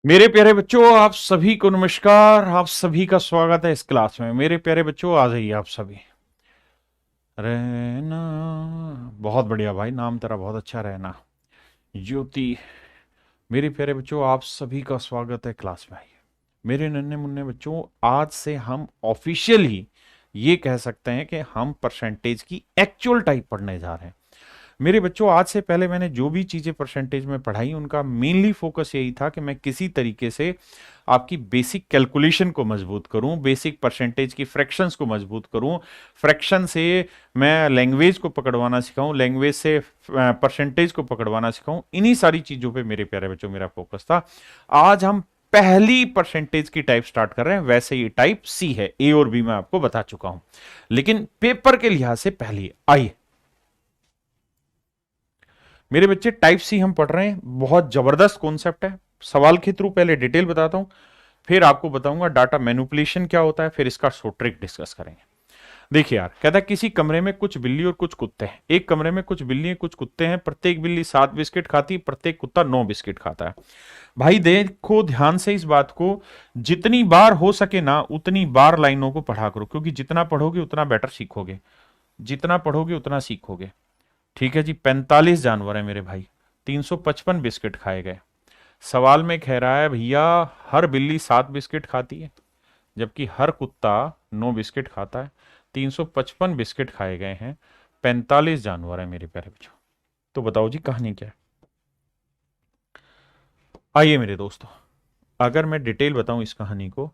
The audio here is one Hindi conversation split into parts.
मेरे प्यारे बच्चों, आप सभी को नमस्कार। आप सभी का स्वागत है इस क्लास में। मेरे प्यारे बच्चों, आ जाइए आप सभी। रहना, बहुत बढ़िया भाई, नाम तेरा बहुत अच्छा। रहना, ज्योति। मेरे प्यारे बच्चों, आप सभी का स्वागत है क्लास में। आइए मेरे नन्हे मुन्ने बच्चों, आज से हम ऑफिशियली ये कह सकते हैं कि हम परसेंटेज की एक्चुअल टाइप पढ़ने जा रहे हैं। मेरे बच्चों, आज से पहले मैंने जो भी चीजें परसेंटेज में पढ़ाई, उनका मेनली फोकस यही था कि मैं किसी तरीके से आपकी बेसिक कैलकुलेशन को मजबूत करूं, बेसिक परसेंटेज की फ्रैक्शंस को मजबूत करूं, फ्रैक्शन से मैं लैंग्वेज को पकड़वाना सिखाऊं, लैंग्वेज से परसेंटेज को पकड़वाना सिखाऊं। इन्हीं सारी चीजों पे मेरे प्यारे बच्चों मेरा फोकस था। आज हम पहली परसेंटेज की टाइप स्टार्ट कर रहे हैं। वैसे ये टाइप सी है, ए और बी मैं आपको बता चुका हूं, लेकिन पेपर के लिहाज से पहली। आइए मेरे बच्चे, टाइप सी हम पढ़ रहे हैं। बहुत जबरदस्त कॉन्सेप्ट है। सवाल के थ्रू पहले डिटेल बताता हूं, फिर आपको बताऊंगा डाटा मैनिपुलेशन क्या होता है, फिर इसका शॉर्ट ट्रिक डिस्कस करेंगे। देखिए यार, कहता है किसी कमरे में कुछ बिल्ली और कुछ कुत्ते हैं। एक कमरे में कुछ बिल्ली कुछ कुत्ते हैं। प्रत्येक बिल्ली 7 बिस्किट खाती है, प्रत्येक कुत्ता 9 बिस्किट खाता है। भाई देखो ध्यान से इस बात को, जितनी बार हो सके ना उतनी बार लाइनों को पढ़ा करो, क्योंकि जितना पढ़ोगे उतना बेटर सीखोगे, जितना पढ़ोगे उतना सीखोगे। ठीक है जी। 45 जानवर है मेरे भाई, 355 बिस्किट खाए गए। सवाल में कह रहा है भैया हर बिल्ली 7 बिस्किट खाती है, जबकि हर कुत्ता 9 बिस्किट खाता है। 355 बिस्किट खाए गए हैं, 45 जानवर है मेरे प्यारे बच्चों। तो बताओ जी कहानी क्या है। आइए मेरे दोस्तों, अगर मैं डिटेल बताऊं इस कहानी को,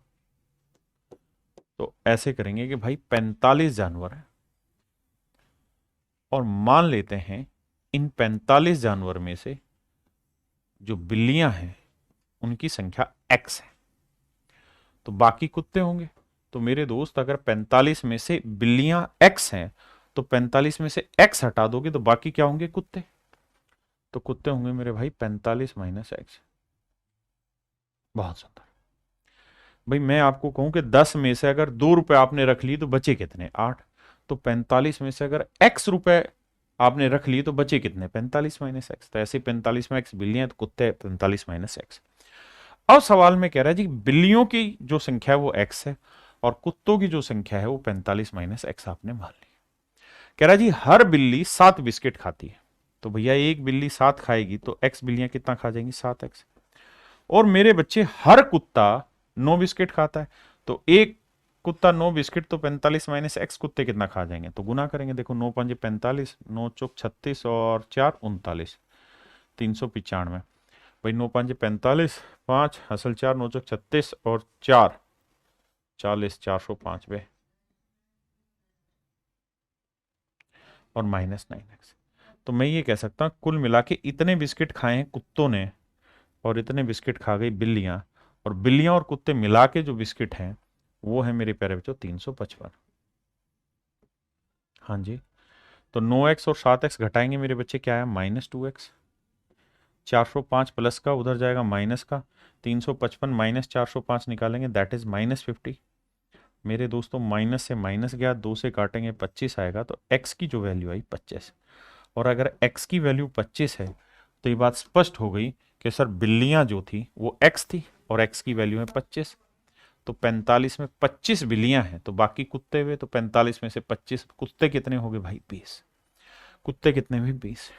तो ऐसे करेंगे कि भाई 45 जानवर है, और मान लेते हैं इन 45 जानवर में से जो बिल्लियां हैं उनकी संख्या x है, तो बाकी कुत्ते होंगे। तो मेरे दोस्त, अगर 45 में से बिल्लियां x हैं, तो 45 में से x हटा दोगे तो बाकी क्या होंगे? कुत्ते। तो कुत्ते होंगे मेरे भाई 45 माइनस एक्स। बहुत सुंदर। भाई मैं आपको कहूं कि 10 में से अगर 2 रुपए आपने रख लिए तो बचे कितने? 8। तो 45 में से अगर x रुपए आपने रख लिए तो बचे कितने? 45 माइनस एक्स। तो ऐसे 45 में x बिल्लियां, तो कुत्ते 45 माइनस एक्स। अब सवाल में कह रहा है जी बिल्लियों की जो संख्या है वो x है, और कुत्तों की जो संख्या है वो 45 माइनस एक्स आपने मान ली। कह रहा है जी हर बिल्ली 7 बिस्किट खाती है। तो भैया एक बिल्ली 7 खाएगी तो x बिल्लियां कितना खा जाएंगी? 7x। और मेरे बच्चे हर कुत्ता 9 बिस्किट खाता है, तो एक कुत्ता 9 बिस्किट, तो 45 माइनस एक्स कुत्ते कितना खा जाएंगे? तो गुना करेंगे। देखो 9 पंजे 45, 9 चौक 36 और 4 39, 395। भाई 9 पंजे 45, 5 असल 4, 9 चौक 36 और 4 40, 405 पे, और माइनस 9x। तो मैं ये कह सकता हूं कुल मिला के इतने बिस्किट खाए हैं कुत्तों ने, और इतने बिस्किट खा गई बिल्लियां, और बिल्लियां और कुत्ते मिला के जो बिस्किट हैं वो है मेरे प्यारे बच्चों 355। हाँ जी। तो 9x और 7x घटाएंगे मेरे बच्चे, क्या है? -2x। 405 प्लस का उधर जाएगा माइनस का, 355 माइनस 405 निकालेंगे, दैट इज -50। मेरे दोस्तों माइनस से माइनस गया, 2 से काटेंगे 25 आएगा, तो x की जो वैल्यू आई 25। और अगर x की वैल्यू 25 है तो ये बात स्पष्ट हो गई कि सर बिल्लियां जो थी वो x थी, और x की वैल्यू है 25। तो 45 में 25 बिल्लियां हैं, तो बाकी कुत्ते हुए, तो 45 में से 25 कुत्ते कितने हो गए भाई? 20। कुत्ते कितने हुए? 20।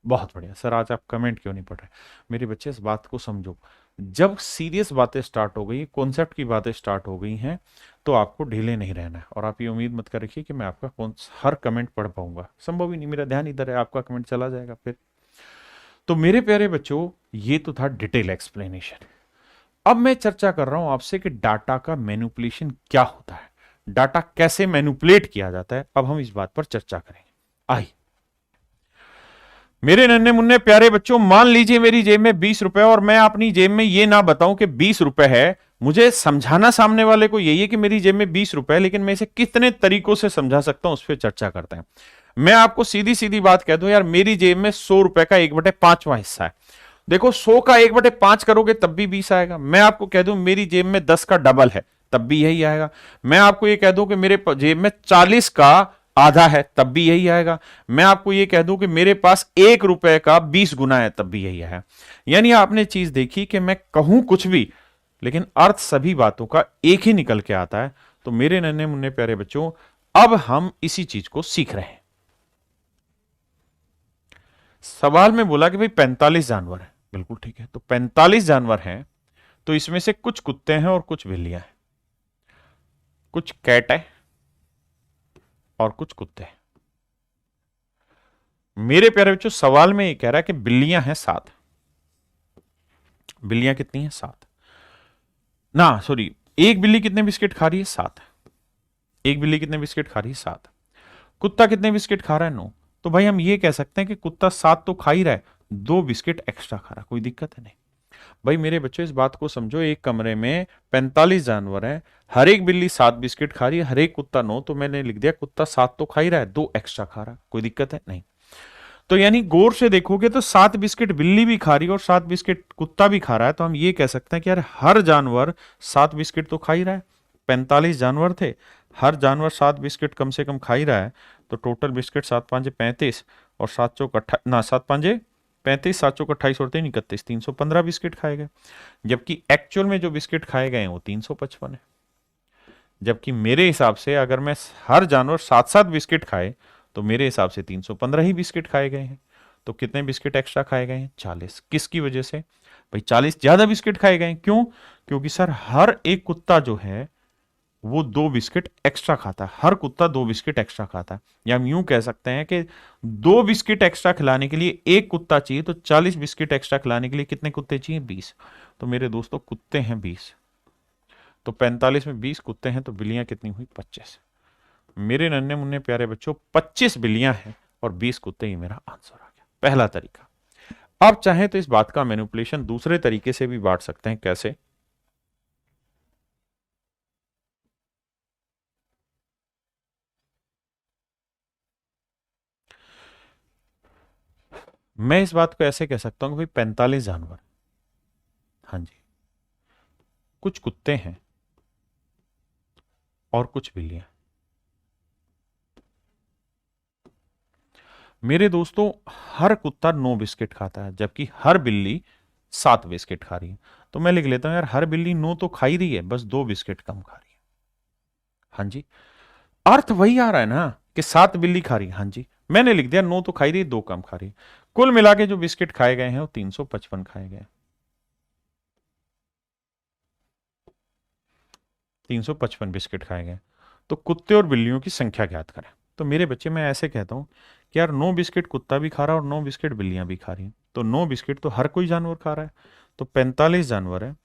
बहुत बढ़िया सर, आज आप कमेंट क्यों नहीं पढ़ रहे? मेरे बच्चे इस बात को समझो, जब सीरियस बातें स्टार्ट हो गई, कॉन्सेप्ट की बातें स्टार्ट हो गई हैं, तो आपको ढीले नहीं रहना है। और आप ये उम्मीद मत कर रखिए कि मैं आपका कौन हर कमेंट पढ़ पाऊंगा, संभव ही नहीं। मेरा ध्यान इधर है, आपका कमेंट चला जाएगा फिर। तो मेरे प्यारे बच्चों, ये तो था डिटेल एक्सप्लेनेशन। अब मैं चर्चा कर रहा हूं आपसे कि डाटा का मैनिपुलेशन क्या होता है, डाटा कैसे मैनिपुलेट किया जाता है। अब हम इस बात पर चर्चा करेंगे। आइए मेरे नन्हे मुन्ने प्यारे बच्चों, मान लीजिए मेरी जेब में 20 रुपए, और मैं अपनी जेब में ये ना बताऊं कि 20 रुपए है। मुझे समझाना सामने वाले को यही है कि मेरी जेब में 20 रुपए है, लेकिन मैं इसे कितने तरीकों से समझा सकता हूं उस पर चर्चा करते हैं। मैं आपको सीधी सीधी बात कह दूं यार, मेरी जेब में 100 रुपए का 1/5वां हिस्सा है। देखो 100 का 1/5 करोगे तब भी 20 आएगा। मैं आपको कह दूं मेरी जेब में 10 का डबल है, तब भी यही आएगा। मैं आपको ये कह दूं कि मेरे जेब में 40 का आधा है तब भी यही आएगा। मैं आपको ये कह दूं कि मेरे पास 1 रुपए का 20 गुना है तब भी यही है। यानी आपने चीज देखी कि मैं कहूं कुछ भी लेकिन अर्थ सभी बातों का एक ही निकल के आता है। तो मेरे नन्हे मुन्ने प्यारे बच्चों, अब हम इसी चीज को सीख रहे हैं। सवाल में बोला कि भाई 45 जानवर है, बिल्कुल ठीक है। तो 45 जानवर हैं, तो इसमें से कुछ कुत्ते हैं और कुछ बिल्लियां हैं, कुछ कैट है और कुछ कुत्ते हैं। मेरे प्यारे बच्चों, सवाल में ये कह रहा है कि बिल्लियां हैं 7। बिल्लियां कितनी हैं? 7 ना, सॉरी, एक बिल्ली कितने बिस्किट खा रही है? 7। एक बिल्ली कितने बिस्किट खा रही है? 7। कुत्ता कितने बिस्किट खा रहा है? 9। तो भाई हम ये कह सकते हैं कि कुत्ता 7 तो खा ही रहा है, 2 बिस्किट एक्स्ट्रा खा रहा है, कोई दिक्कत है नहीं। भाई मेरे बच्चों, इस बात को समझो, एक कमरे में 45 जानवर हैं, हर एक बिल्ली 7 बिस्किट खा रही है, हर एक कुत्ता 9, तो मैंने लिख दिया कुत्ता 7 तो खा ही रहा है, 2 एक्स्ट्रा खा रहा है, कोई दिक्कत है नहीं। तो यानी गौर से देखोगे तो 7 बिस्किट बिल्ली भी खा रही है और 7 बिस्किट कुत्ता भी खा रहा है, तो हम ये कह सकते हैं कि यार हर जानवर 7 बिस्किट तो खा ही रहा है। 45 जानवर थे, हर जानवर 7 बिस्किट कम से कम खा ही रहा है, तो टोटल बिस्किट 7 5 35 और 7 चौक 28 ना, 7 5 35, 7 चौक 28 और 3 31, 315 बिस्किट खाए गए। जबकि एक्चुअल में जो बिस्किट खाए गए हैं वो 355 है। जबकि मेरे हिसाब से अगर मैं हर जानवर 7 7 बिस्किट खाए तो मेरे हिसाब से 315 ही बिस्किट खाए गए हैं। तो कितने बिस्किट एक्स्ट्रा खाए गए हैं? 40। किसकी वजह से? भाई 40 ज्यादा बिस्किट खाए गए। क्यों? क्योंकि सर हर एक कुत्ता जो है वो 2 बिस्किट एक्स्ट्रा खाता है, हर कुत्ता 2 बिस्किट एक्स्ट्रा खाता है। या हम यूं कह सकते हैं कि 2 बिस्किट एक्स्ट्रा खिलाने के लिए एक कुत्ता चाहिए, तो 40 बिस्किट एक्स्ट्रा खिलाने के लिए कितने कुत्ते चाहिए? 20। तो मेरे दोस्तों कुत्ते हैं 20, तो 45 में 20 कुत्ते हैं, तो बिल्लियां कितनी हुई? 25। मेरे नन्हे मुन्ने प्यारे बच्चों, 25 बिल्लियां हैं और 20 कुत्ते, ही मेरा आंसर आ गया, पहला तरीका। आप चाहें तो इस बात का मैनिपुलेशन दूसरे तरीके से भी बांट सकते हैं। कैसे? मैं इस बात को ऐसे कह सकता हूं कि भाई 45 जानवर, हाँ जी, कुछ कुत्ते हैं और कुछ बिल्लियां। मेरे दोस्तों, हर कुत्ता 9 बिस्किट खाता है, जबकि हर बिल्ली 7 बिस्किट खा रही है। तो मैं लिख लेता हूं यार, हर बिल्ली 9 तो खा ही रही है, बस 2 बिस्किट कम खा रही है। हाँ जी, अर्थ वही आ रहा है ना कि 7 बिल्ली खा रही है। हाँ जी, मैंने लिख दिया 9 तो खा ही रही है, 2 कम खा रही है। कुल मिला के जो बिस्किट खाए गए हैं वो 355 खाए गए। 355 बिस्किट खाए गए। तो कुत्ते और बिल्लियों की संख्या ज्ञात करें। तो मेरे बच्चे, मैं ऐसे कहता हूं कि यार 9 बिस्किट कुत्ता भी खा रहा है और 9 बिस्किट बिल्लियां भी खा रही हैं, तो 9 बिस्किट तो हर कोई जानवर खा रहा है। तो 45 जानवर है,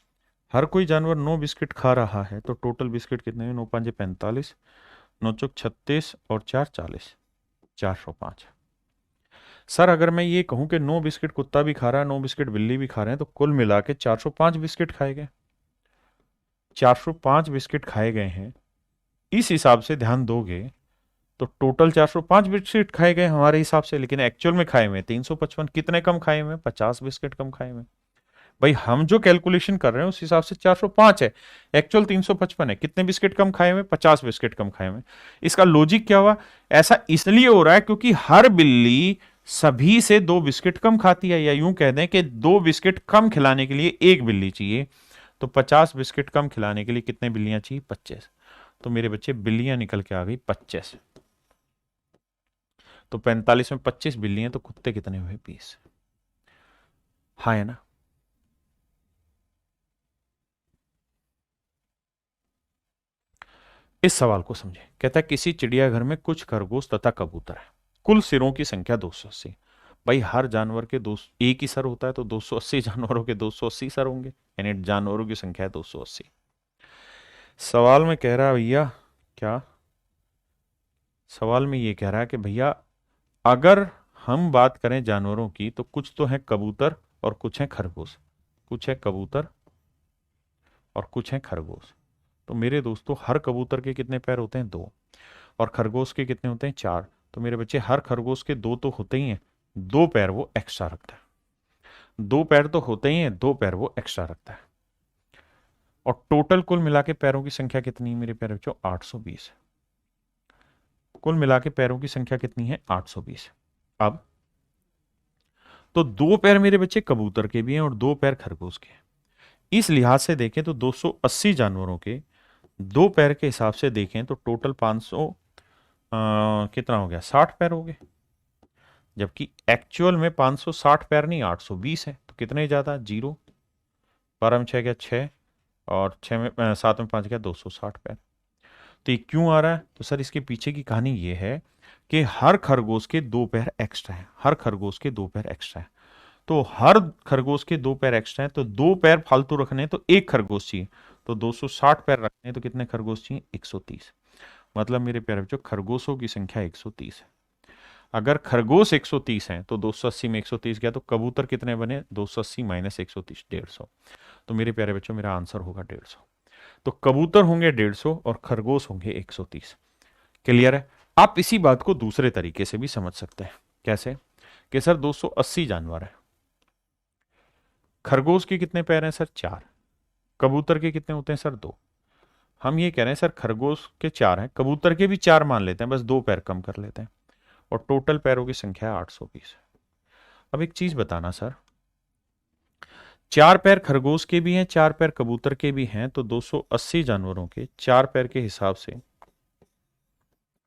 हर कोई जानवर 9 बिस्किट खा रहा है, तो टोटल बिस्किट कितने हैं? 9 5 45, 9 चौक 36 और 4 40, 405। सर अगर मैं ये कहूं कि 9 बिस्किट कुत्ता भी खा रहा है, 9 बिस्किट बिल्ली भी खा रहे हैं, तो कुल मिला के 405 बिस्किट खाए गए। 405 बिस्किट खाए गए हैं। इस हिसाब से ध्यान दोगे तो टोटल 405 बिस्किट खाए गए हमारे हिसाब से, लेकिन एक्चुअल में खाए हुए 355। कितने कम खाए हुए? 50 बिस्किट कम खाए हुए। भाई हम जो कैलकुलेशन कर रहे हैं उस हिसाब से 405 है, एक्चुअल 355 है। कितने बिस्किट कम खाए हुए? 50 बिस्किट कम खाए हुए। इसका लॉजिक क्या हुआ? ऐसा इसलिए हो रहा है क्योंकि हर बिल्ली सभी से 2 बिस्किट कम खाती है, या यूं कह दें कि 2 बिस्किट कम खिलाने के लिए एक बिल्ली चाहिए। तो 50 बिस्किट कम खिलाने के लिए कितने बिल्लियां चाहिए? 25। तो मेरे बच्चे, बिल्लियां निकल के आ गई 25। तो 45 में 25 बिल्लियां, तो कुत्ते कितने हुए? 20। हाँ है ना? इस सवाल को समझे। कहता है किसी चिड़ियाघर में कुछ खरगोश तथा कबूतर है, कुल सिरों की संख्या 280। भाई हर जानवर के दो एक ही सर होता है, तो 280 जानवरों के 280 सर होंगे, यानी जानवरों की संख्या है 280। सवाल में कह रहा है भैया, क्या सवाल में ये कह रहा है कि भैया अगर हम बात करें जानवरों की, तो कुछ तो है कबूतर और कुछ है खरगोश, कुछ है कबूतर और कुछ है खरगोश। तो मेरे दोस्तों, हर कबूतर के कितने पैर होते हैं? 2। और खरगोश के कितने होते हैं? 4। तो मेरे बच्चे, हर खरगोश के 2 तो होते ही हैं, 2 पैर वो एक्स्ट्रा रखता है। 2 पैर तो होते ही हैं, 2 पैर वो एक्स्ट्रा रखता है। और टोटल कुल मिला के पैरों की संख्या कितनी है मेरे प्यारे बच्चों? 820। कुल मिला के पैरों की संख्या कितनी है? 820। अब तो 2 पैर मेरे बच्चे कबूतर के भी हैं और 2 पैर खरगोश के हैं। इस लिहाज से देखें तो 280 जानवरों के 2 पैर के हिसाब से देखें तो टोटल 500 कितना हो गया? 60 पैर हो गए। जबकि एक्चुअल में 560 पैर नहीं 820 है। तो कितने ज्यादा? 0। 12 में 6 गया 6 और 6 में 7 में 5 गया 260 पैर। तो ये क्यों आ रहा है? तो सर इसके पीछे की कहानी ये है कि हर खरगोश के 2 पैर एक्स्ट्रा हैं। हर खरगोश के 2 पैर एक्स्ट्रा हैं। तो हर खरगोश के 2 पैर एक्स्ट्रा हैं, तो 2 पैर फालतू रखने हैं तो 1 खरगोश चाहिए। तो 260 पैर रखने हैं तो कितने खरगोश चाहिए? 130। मतलब मेरे प्यारे बच्चों खरगोशों की संख्या 130 है। अगर खरगोश 130 हैं तो 280 में 130 गया तो कबूतर कितने बने? 280 माइनस 130 150। तो मेरे प्यारे बच्चों मेरा आंसर होगा 150। तो कबूतर होंगे 150 और खरगोश होंगे 130। क्लियर है? आप इसी बात को दूसरे तरीके से भी समझ सकते हैं। कैसे? कि सर 280 जानवर है, खरगोश के कितने पैर हैं सर? 4। कबूतर के कितने होते हैं सर? 2। हम ये कह रहे हैं सर खरगोश के 4 हैं, कबूतर के भी 4 मान लेते हैं, बस 2 पैर कम कर लेते हैं और टोटल पैरों की संख्या है 820। अब एक चीज बताना सर, 4 पैर खरगोश के भी हैं, 4 पैर कबूतर के भी हैं, तो 280 जानवरों के 4 पैर के हिसाब से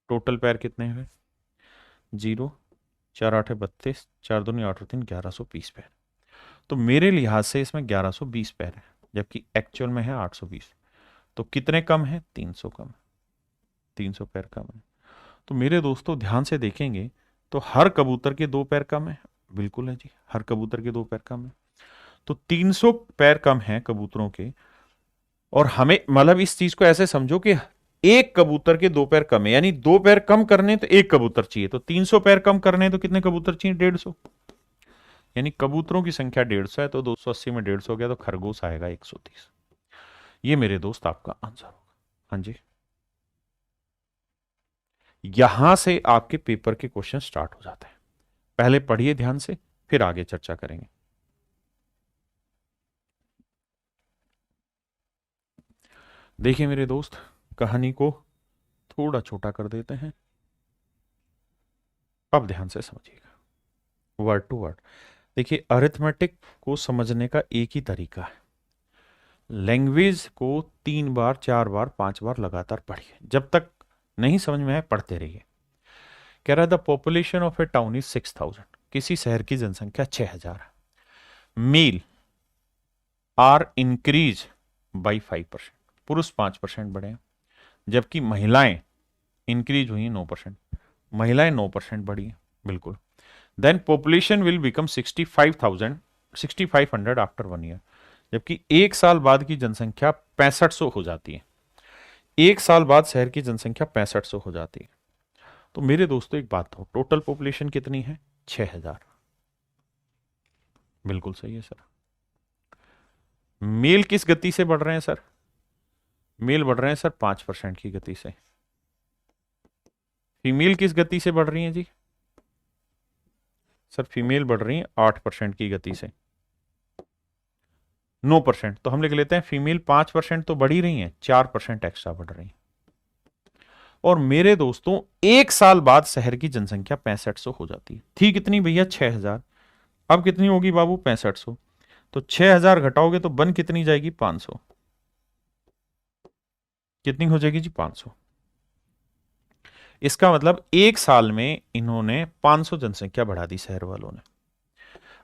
टोटल पैर कितने हुए? 0। 4 8 32, 4 दूनी 8 और 3 1120 पैर। तो मेरे लिहाज से इसमें 1120 पैर है, जबकि एक्चुअल में है 820। तो कितने कम है? 300 कम, 300 पैर कम है। तो मेरे दोस्तों ध्यान से देखेंगे तो हर कबूतर के 2 पैर कम है। बिल्कुल है जी, हर कबूतर के 2 पैर कम है। तो 300 पैर कम है कबूतरों के। और हमें मतलब इस चीज को ऐसे समझो कि एक कबूतर के 2 पैर कम है, यानी 2 पैर कम करने तो 1 कबूतर चाहिए। तो 300 पैर कम करने तो कितने कबूतर चाहिए? 150। यानी कबूतरों की संख्या 150 है, तो 280 में 150 हो गया, तो खरगोश आएगा 130। ये मेरे दोस्त आपका आंसर होगा। हाँ जी, यहां से आपके पेपर के क्वेश्चन स्टार्ट हो जाते हैं। पहले पढ़िए ध्यान से, फिर आगे चर्चा करेंगे। देखिए मेरे दोस्त, कहानी को थोड़ा छोटा कर देते हैं। अब ध्यान से समझिएगा वर्ड टू वर्ड। देखिए अरिथमेटिक को समझने का एक ही तरीका है, लैंग्वेज को 3 बार 4 बार 5 बार लगातार पढ़िए, जब तक नहीं समझ में आए पढ़ते रहिए। कह रहा है the population of A town is 6000, किसी शहर की जनसंख्या 6000 है। मेल आर इंक्रीज बाई 5%, पुरुष 5% बढ़े हैं, जबकि महिलाएं इंक्रीज हुई 9%, महिलाएं 9% बढ़ी हैं। बिल्कुल। Then population will become 6500 after 1 year, जबकि 1 साल बाद की जनसंख्या 6500 हो जाती है। 1 साल बाद शहर की जनसंख्या 6500 हो जाती है। तो मेरे दोस्तों एक बात हो, टोटल पॉपुलेशन कितनी है? 6000। बिल्कुल सही है सर। मेल किस गति से बढ़ रहे हैं सर? मेल बढ़ रहे हैं सर 5% की गति से। फीमेल किस गति से बढ़ रही है जी? सर फीमेल बढ़ रही है 8% की गति से। 9%, तो हम लिख लेते हैं फीमेल 5% तो बढ़ ही रही है, 4% एक्स्ट्रा बढ़ रही है। और मेरे दोस्तों 1 साल बाद शहर की जनसंख्या 6500 हो जाती है। थी कितनी भैया? 6000। अब कितनी होगी बाबू? 6500। तो 6000 घटाओगे तो बन कितनी जाएगी? 500। कितनी हो जाएगी जी? 500। इसका मतलब 1 साल में इन्होंने 500 जनसंख्या बढ़ा दी शहर वालों ने।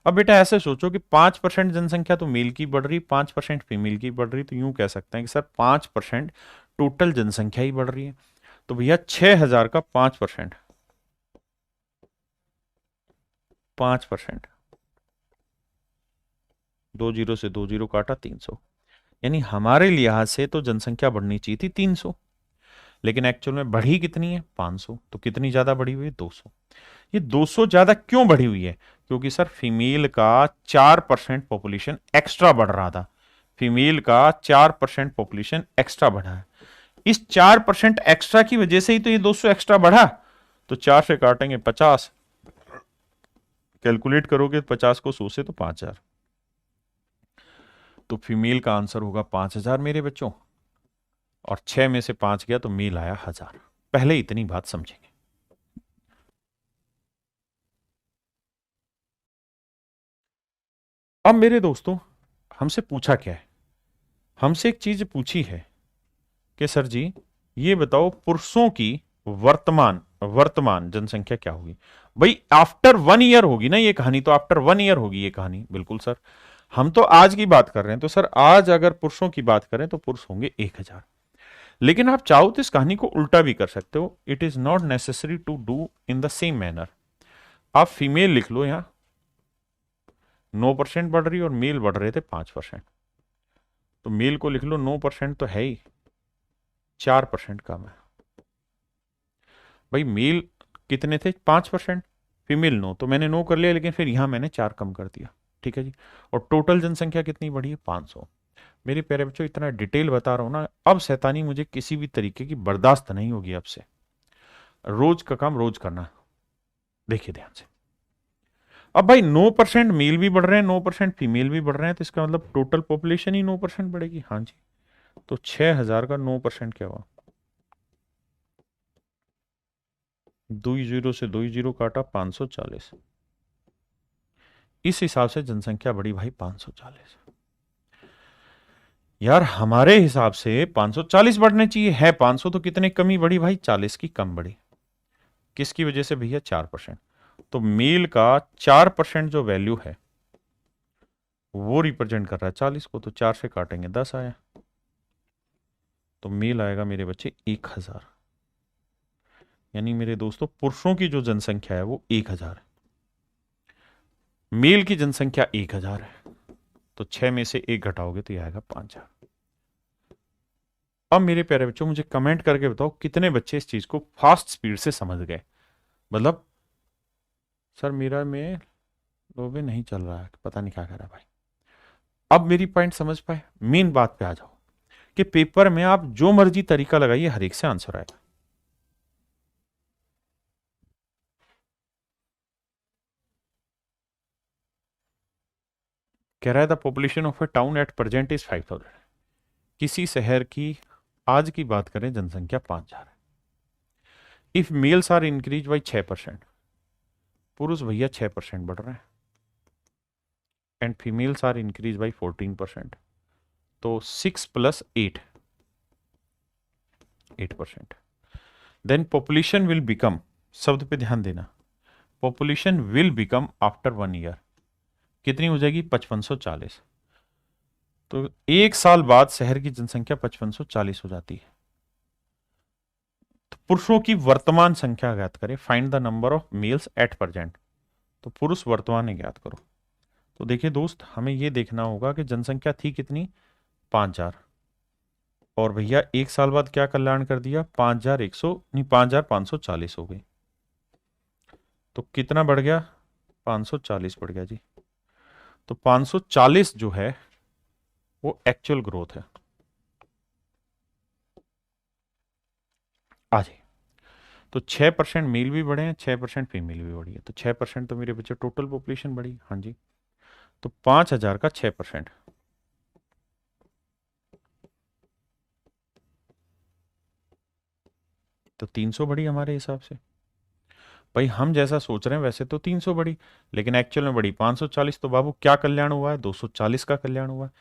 अब बेटा ऐसे सोचो कि 5% जनसंख्या तो मेल की बढ़ रही, 5% फीमेल की बढ़ रही, तो यूं कह सकते हैं कि सर 5% टोटल जनसंख्या ही बढ़ रही है। तो भैया 6000 का 5%, 5%, 2 जीरो से 2 जीरो काटा 300, यानी हमारे लिहाज से तो जनसंख्या बढ़नी चाहिए थी 300, लेकिन एक्चुअल में बढ़ी कितनी है? 500। तो कितनी ज्यादा बढ़ी हुई है? 200। ये 200 ज्यादा क्यों बढ़ी हुई है? क्योंकि सर फीमेल का 4% पॉपुलेशन एक्स्ट्रा बढ़ रहा था। फीमेल का 4% पॉपुलेशन एक्स्ट्रा बढ़ा है। इस 4% एक्स्ट्रा की वजह से ही तो ये 200 एक्स्ट्रा बढ़ा। तो 4 से काटेंगे 50, कैलकुलेट करोगे 50 को 100 से तो 5000। तो फीमेल का आंसर होगा 5000 मेरे बच्चों, और 6 में से 5 गया तो मेल आया 1000। पहले इतनी बात समझेंगे। अब मेरे दोस्तों हमसे पूछा क्या है, हमसे एक चीज पूछी है कि सर जी ये बताओ पुरुषों की वर्तमान वर्तमान जनसंख्या क्या होगी। भाई आफ्टर 1 ईयर होगी ना ये कहानी, तो आफ्टर 1 ईयर होगी ये कहानी। बिल्कुल सर, हम तो आज की बात कर रहे हैं, तो सर आज अगर पुरुषों की बात करें तो पुरुष होंगे 1000। लेकिन आप चाहो तो इस कहानी को उल्टा भी कर सकते हो। It is not necessary to do in the same manner. आप फीमेल लिख लो यहां 9% बढ़ रही और मेल बढ़ रहे थे 5%, तो मेल को लिख लो 9% तो है ही, 4% कम है। भाई मेल कितने थे 5%, फीमेल 9, तो मैंने 9 कर लिया, लेकिन फिर यहां मैंने 4 कम कर दिया। ठीक है जी। और टोटल जनसंख्या कितनी बढ़ी है 500। मेरे प्यारे बच्चों इतना डिटेल बता रहा हूं ना, अब शैतानी मुझे किसी भी तरीके की बर्दाश्त नहीं होगी अब से। रोज का काम रोज करना। देखिए ध्यान से, अब भाई 9% मेल भी बढ़ रहे हैं, 9% फीमेल भी बढ़ रहे हैं, तो इसका मतलब टोटल पॉपुलेशन ही 9% बढ़ेगी। हाँ जी, तो 6000 का 9% क्या हुआ, 2 जीरो से 2 जीरो काटा 540। इस हिसाब से जनसंख्या बढ़ी भाई 540। यार हमारे हिसाब से 540 बढ़ने चाहिए, है 500, तो कितने कमी बढ़ी भाई, 40 की कम बढ़ी। किसकी वजह से भैया, 4%। तो मेल का 4% जो वैल्यू है वो रिप्रेजेंट कर रहा है 40 को, तो 4 से काटेंगे 10 आया, तो मेल आएगा मेरे बच्चे 1000। यानी मेरे दोस्तों पुरुषों की जो जनसंख्या है वो 1000 है, मेल की जनसंख्या 1000 है, तो 6 में से 1 घटाओगे तो यह आएगा 5000। अब मेरे प्यारे बच्चों मुझे कमेंट करके बताओ कितने बच्चे इस चीज को फास्ट स्पीड से समझ गए। मतलब सर मेरा में लोबे नहीं चल रहा है, पता नहीं क्या कर रहा है भाई। अब मेरी पॉइंट समझ पाए, मेन बात पे आ जाओ कि पेपर में आप जो मर्जी तरीका लगाइए हर एक से आंसर आएगा। कह रहा है the population of A town at present is 5000। किसी शहर की आज की बात करें जनसंख्या 5000 है। If males are increase by 6%, पुरुष भैया 6% बढ़ रहे हैं, and females are increase by 14%, तो 6 plus 8, 8%। Then population will become, शब्द पे ध्यान देना, population will become after 1 year कितनी हो जाएगी, 5540। तो 1 साल बाद शहर की जनसंख्या 5540 हो जाती है। तो पुरुषों की वर्तमान संख्या ज्ञात करें, find the number of males at present. तो पुरुष वर्तमान में ज्ञात करो। तो देखिए दोस्त हमें यह देखना होगा कि जनसंख्या थी कितनी 5000, और भैया 1 साल बाद क्या कल्याण कर दिया, 5100 नहीं 5540 हो गई, तो कितना बढ़ गया, 540 बढ़ गया जी। तो 540 जो है वो एक्चुअल ग्रोथ है। आ जाइए, तो 6% मेल भी बढ़े हैं, 6% फीमेल भी बढ़ी है, तो 6% तो मेरे बच्चे टोटल पॉपुलेशन बढ़ी। हाँ जी, तो 5000 का 6%, तो 300 बढ़ी हमारे हिसाब से। भाई हम जैसा सोच रहे हैं वैसे तो 300 बढ़ी, लेकिन एक्चुअल में बढ़ी 540। तो बाबू क्या कल्याण हुआ है, 240 का कल्याण हुआ है।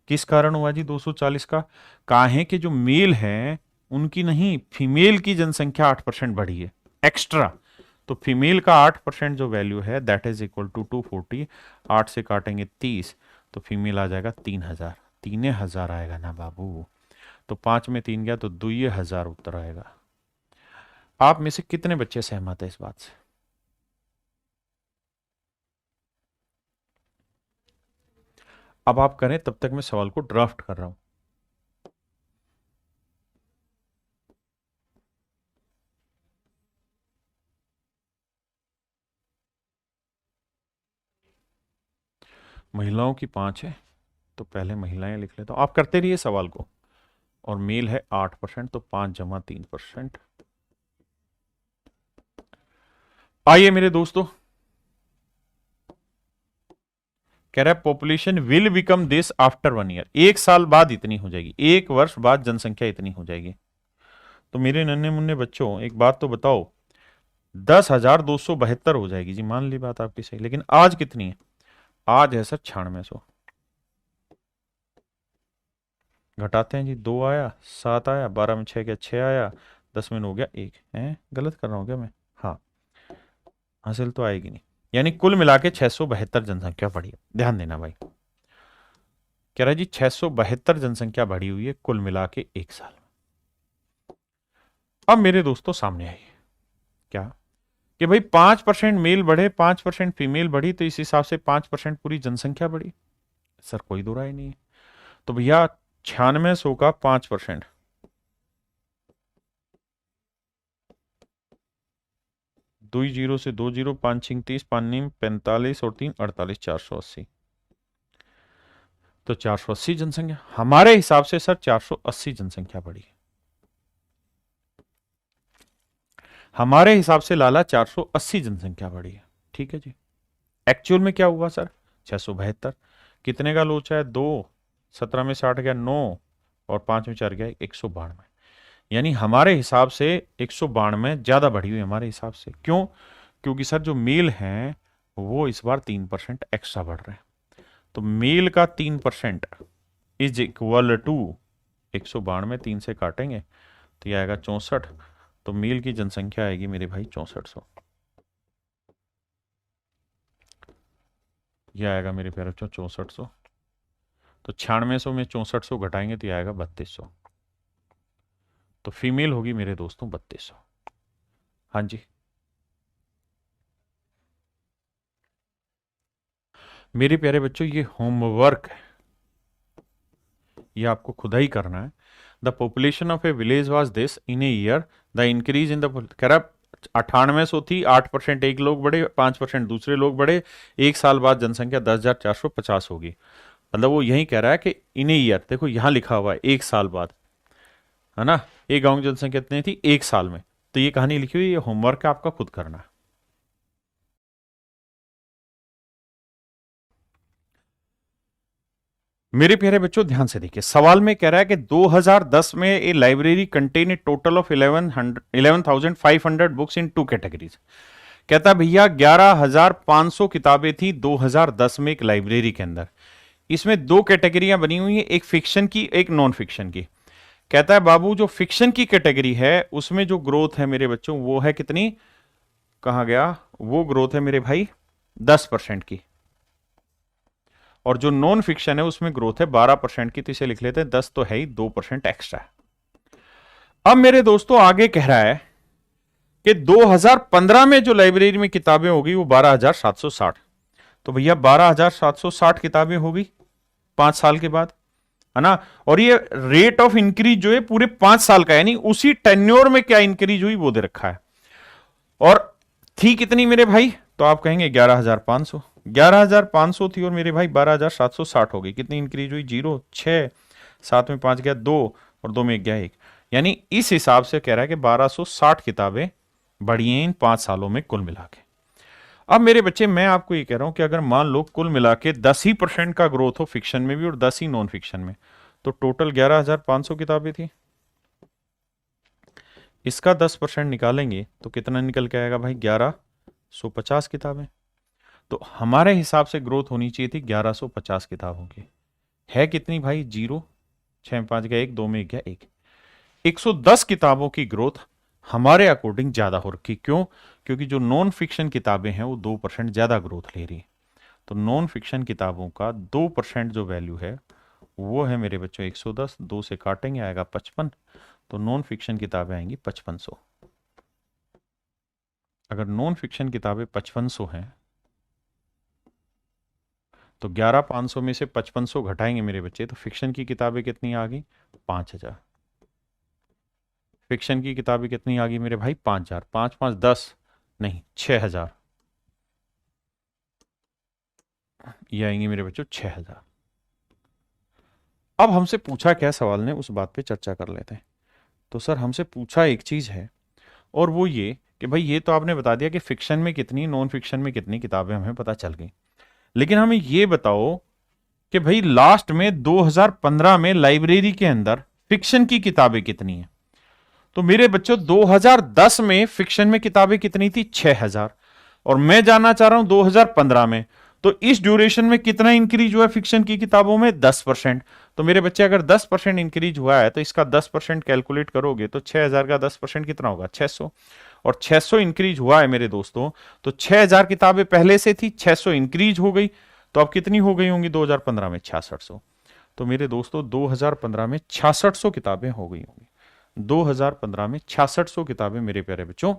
किस कारण हुआ जी 240 का, काहे कि जो मेल हैं उनकी नहीं, फीमेल की जनसंख्या 8% बढ़ी है एक्स्ट्रा। तो फीमेल का 8% जो वैल्यू है दैट इज इक्वल टू 240, 8 से काटेंगे 30, तो फीमेल आ जाएगा 3000, 3000 आएगा ना बाबू। तो 5 में 3 गया तो 2000 उत्तर आएगा। आप में से कितने बच्चे सहमत है इस बात से। अब आप करें, तब तक मैं सवाल को ड्राफ्ट कर रहा हूं। महिलाओं की 5 है, तो पहले महिलाएं लिख लेता हूं, आप करते रहिए सवाल को। और मेल है 8%, तो 5 जमा 3%। आइए मेरे दोस्तों, कह रहा है population will become this after 1 year, 1 साल बाद इतनी हो जाएगी, 1 वर्ष बाद जनसंख्या इतनी हो जाएगी। तो मेरे नन्हे मुन्ने बच्चों एक बात तो बताओ, 10,272 हो जाएगी जी, मान ली बात आपकी सही, लेकिन आज कितनी है, आज है सर 9600। घटाते हैं जी, 2 आया, 7 आया, 12 में 6 गया, 6 आया, 10 में 9 गया, 1 है। गलत कर रहा हूँ क्या मैं? हाँ, हासिल तो आएगी नहीं। यानी कुल मिला के 672 जनसंख्या बढ़ी है। ध्यान देना भाई, कह रहा है जी 672 जनसंख्या बढ़ी हुई है कुल मिला के 1 साल में। अब मेरे दोस्तों सामने आई क्या कि भाई 5% मेल बढ़े, 5% फीमेल बढ़ी, तो इस हिसाब से 5% पूरी जनसंख्या बढ़ी। सर कोई दो राय नहीं है। तो भैया 9600 का 5%, 2 जीरो से 2 जीरो, 5 छिंग 30, 5 नीम 45 और 3 48, 480। तो 480 जनसंख्या हमारे हिसाब से सर 480 जनसंख्या बढ़ी। हमारे हिसाब से लाला 480 जनसंख्या बढ़ी है। ठीक है जी। एक्चुअल में क्या हुआ सर? 672। कितने का लोचा है? 2, 17 में 60 गया 9, और 5 में 4 गया 192। यानी हमारे हिसाब से 192 ज्यादा बढ़ी हुई हमारे हिसाब से। क्यों? क्योंकि सर जो मेल हैं वो इस बार 3% एक्स्ट्रा बढ़ रहे हैं। तो मेल का 3% इज इक्वल टू 192, 3 से काटेंगे तो यह आएगा 64। तो मेल की जनसंख्या आएगी मेरे भाई 6400। यह आएगा मेरे प्यारे बच्चों 6400। तो 9600 में 6400 घटाएंगे तो यह आएगा 3200। तो फीमेल होगी मेरे दोस्तों 3200। हाँ जी, मेरे प्यारे बच्चों ये होमवर्क है, ये आपको खुद ही करना है। The population of A village was this in a year, the increase in the, कह रहा 9800 थी, 8% एक लोग बढ़े, 5% दूसरे लोग बढ़े, 1 साल बाद जनसंख्या 10,450 होगी। मतलब वो यही कह रहा है कि इन ए ईयर, देखो यहां लिखा हुआ है 1 साल बाद, है ना। एक गांव की जनसंख्या कितनी थी 1 साल में। तो ये कहानी लिखी हुई, ये होमवर्क है, आपका खुद करना है। मेरे प्यारे बच्चों ध्यान से देखिए, सवाल में कह रहा है कि 2010 में a library contain a total of 11,500 books in 2 categories. कहता भैया 11,500 किताबें थी 2010 में एक लाइब्रेरी के अंदर। इसमें 2 कैटेगरियां बनी हुई हैं, एक फिक्शन की, एक नॉन फिक्शन की। कहता है बाबू जो फिक्शन की कैटेगरी है उसमें जो ग्रोथ है मेरे बच्चों वो है कितनी, कहा गया, वो ग्रोथ है मेरे भाई 10% की। और जो नॉन फिक्शन है उसमें ग्रोथ है 12% की। तो इसे लिख लेते हैं, 10 तो है ही, 2% एक्स्ट्रा है। अब मेरे दोस्तों आगे कह रहा है कि 2015 में जो लाइब्रेरी में किताबें होगी वो 12,760। तो भैया 12,760 किताबें होगी 5 साल के बाद, है ना। और ये रेट ऑफ इंक्रीज जो है पूरे 5 साल का, यानी उसी टेन्योर में क्या इंक्रीज हुई वो दे रखा है। और थी कितनी मेरे भाई? तो आप कहेंगे 11,500। 11,500 थी और मेरे भाई 12,760 हो गई। कितनी इंक्रीज हुई? 0, 6, 7 में 5 गया 2, और 2 में 1 गया 1। यानी इस हिसाब से कह रहा है कि 1260 किताबें बढ़ी हैं इन 5 सालों में कुल मिला के। अब मेरे बच्चे मैं आपको ये कह रहा हूं कि अगर मान लो कुल मिला के 10 ही % का ग्रोथ हो फिक्शन में भी और 10 ही नॉन फिक्शन में, तो टोटल 11,500 किताबें थी। इसका 10% निकालेंगे तो कितना निकल के आएगा भाई? 1150 किताबें। तो हमारे हिसाब से ग्रोथ होनी चाहिए थी 1150 किताबों की। है कितनी भाई? 0, 6 में 5 गया 1, 2 में 1 गया 1। 110 किताबों की ग्रोथ हमारे अकॉर्डिंग ज्यादा हो रखी। क्यों? क्योंकि जो नॉन फिक्शन किताबें हैं वो 2% ज्यादा ग्रोथ ले रही। तो नॉन फिक्शन किताबों का 2% जो वैल्यू है वो है मेरे बच्चों 110। 2 से काटेंगे आएगा 55। तो नॉन फिक्शन किताबें आएंगी 5500। अगर नॉन फिक्शन किताबें 5500 हैं तो 11,500 में से 5500 घटाएंगे मेरे बच्चे, तो फिक्शन की किताबें कितनी आ गई? 5,000। फिक्शन की किताबें कितनी आ गई मेरे भाई? 5,000। 5 5 10, नहीं 6,000। ये आएंगे मेरे बच्चों 6,000। अब हमसे पूछा क्या सवाल ने, उस बात पे चर्चा कर लेते हैं। तो सर हमसे पूछा एक चीज है, और वो ये कि भाई ये तो आपने बता दिया कि फिक्शन में कितनी, नॉन फिक्शन में कितनी किताबें हमें पता चल गई, लेकिन हमें ये बताओ कि भाई लास्ट में 2015 में लाइब्रेरी के अंदर फिक्शन की किताबें कितनी हैं। तो मेरे बच्चों 2010 में फिक्शन में किताबें कितनी थी? 6,000। और मैं जानना चाह रहा हूं 2015 में, तो इस ड्यूरेशन में कितना इंक्रीज हुआ फिक्शन की किताबों में? 10%। तो मेरे बच्चे अगर 10% इंक्रीज हुआ है तो इसका 10% कैलकुलेट करोगे तो 6000 का 10% कितना होगा? 600। और 600 इंक्रीज हुआ है मेरे दोस्तों, तो 6000 किताबें पहले से थी, 600 इंक्रीज हो गई, तो अब कितनी हो गई होंगी 2015 में? 6600। तो मेरे दोस्तों 2015 में 6600 किताबें हो गई होंगी। 2015 में 6600 किताबें मेरे प्यारे बच्चों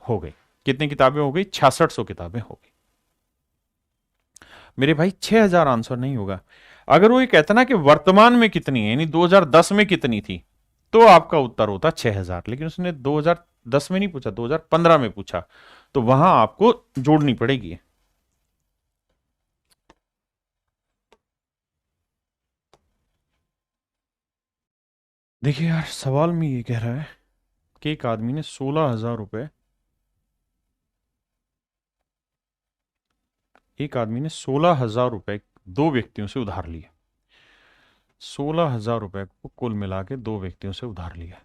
हो गई। कितनी किताबें हो गई? 6600 किताबें हो गई। मेरे भाई 6000 आंसर नहीं होगा। अगर वो ये कहता ना कि वर्तमान में कितनी है, यानी 2010 में कितनी थी, तो आपका उत्तर होता 6000। लेकिन उसने 2010 में नहीं पूछा, 2015 में पूछा, तो वहां आपको जोड़नी पड़ेगी। देखिए यार, सवाल में ये कह रहा है कि एक आदमी ने 16,000 रुपए, एक आदमी ने 16,000 रुपए दो व्यक्तियों से उधार लिए। 16,000 रुपए को कुल मिला के दो व्यक्तियों से उधार लिया।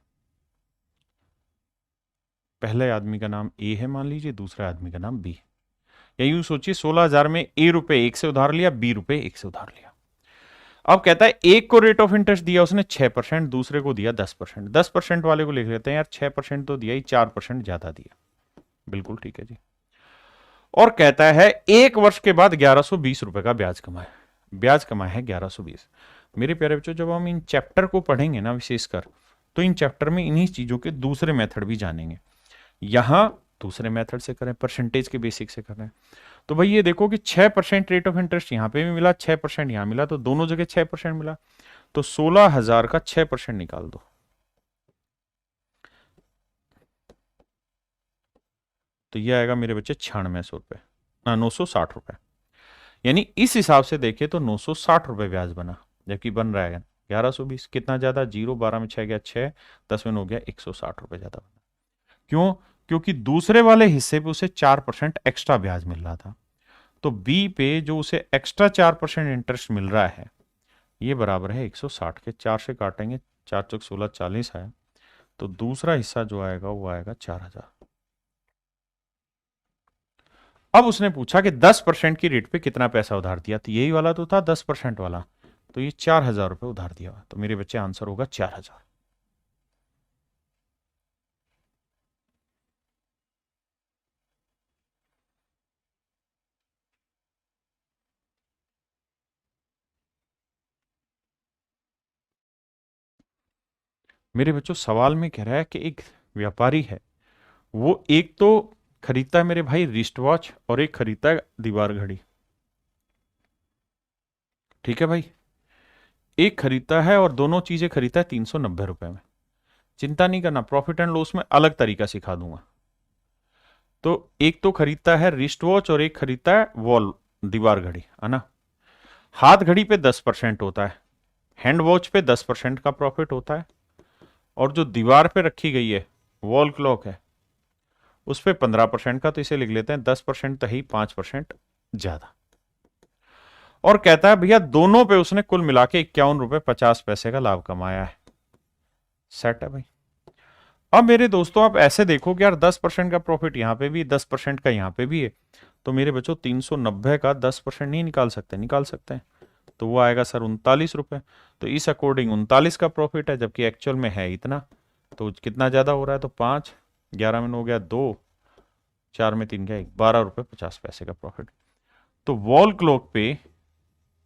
पहले आदमी का नाम ए है मान लीजिए, दूसरे आदमी का नाम बी। या यूं सोचिए 16,000 में ए रुपए एक से उधार लिया, बी रुपए एक से उधार लिया। अब कहता है एक को रेट ऑफ इंटरेस्ट दिया उसने 6%, दूसरे को दिया 10%। 10% वाले को लिख लेते हैं यार, 6% तो दिया ही, 4% ज्यादा दिया। बिल्कुल ठीक है जी। और कहता है एक वर्ष के बाद 1120 रुपए का ब्याज कमाए। ब्याज कमाया है 1120। मेरे प्यारे बच्चों, जब हम इन चैप्टर को पढ़ेंगे ना विशेषकर, तो इन चैप्टर में इन्हीं चीजों के दूसरे मेथड भी जानेंगे। यहां दूसरे मेथड से करें, परसेंटेज के बेसिक से करें। तो भाई ये देखो कि 6% रेट ऑफ इंटरेस्ट यहां पे भी मिला, 6% यहां मिला, तो दोनों जगह 6% मिला। तो 16,000 का 6% निकाल दो, तो ये आएगा मेरे बच्चे 9600 रुपए, 960 रुपए। यानी इस हिसाब से देखे तो 960 रुपए ब्याज बना, जबकि बन रहा है 1120। कितना ज्यादा? 0, 12 में 6 गया 6, 10 में हो गया 160 रुपए ज्यादा बना। क्यों? क्योंकि दूसरे वाले हिस्से पे उसे 4% एक्स्ट्रा ब्याज मिल रहा था। तो बी पे जो उसे एक्स्ट्रा 4% इंटरेस्ट मिल रहा है, ये बराबर है 160 के। 4 से काटेंगे, 4 चौक 16, 40 है। तो दूसरा हिस्सा जो आएगा वो आएगा 4000। अब उसने पूछा कि 10% की रेट पे कितना पैसा उधार दिया, तो यही वाला तो था 10% वाला, तो ये 4000 रुपए उधार दिया। तो मेरे बच्चे आंसर होगा 4000। मेरे बच्चों सवाल में कह रहा है कि एक व्यापारी है, वो एक तो खरीदता है मेरे भाई रिस्ट वॉच और एक खरीदता है दीवार घड़ी। ठीक है भाई, एक खरीदता है और दोनों चीजें खरीदता है 390 रुपए में। चिंता नहीं करना, प्रॉफिट एंड लॉस में अलग तरीका सिखा दूंगा। तो एक तो खरीदता है रिस्ट वॉच और एक खरीदता है वॉल दीवार घड़ी, है ना। हाथ घड़ी पे 10% होता है, हैंड वॉच पे 10% का प्रॉफिट होता है, और जो दीवार पे रखी गई है वॉल क्लॉक है, उस पे 15% का। तो इसे लिख लेते हैं 10% तो ही, 5% ज्यादा। और कहता है भैया दोनों पे उसने कुल मिला के 51 रुपए 50 पैसे का लाभ कमाया है। सेट है भाई। अब मेरे दोस्तों आप ऐसे देखो कि यार 10% का प्रॉफिट यहां पे भी, 10% का यहां पे भी है, तो मेरे बच्चों 390 का 10% नहीं निकाल सकते? निकाल सकते हैं। तो वो आएगा सर 39 रुपए। तो इस अकॉर्डिंग 39 का प्रॉफिट है, जबकि एक्चुअल में है इतना। तो कितना ज्यादा हो रहा है? तो 5, 11 में हो गया 2, 4 में 3 गया 1, 12 रुपए 50 पैसे का प्रॉफिट। तो वॉल क्लॉक पे,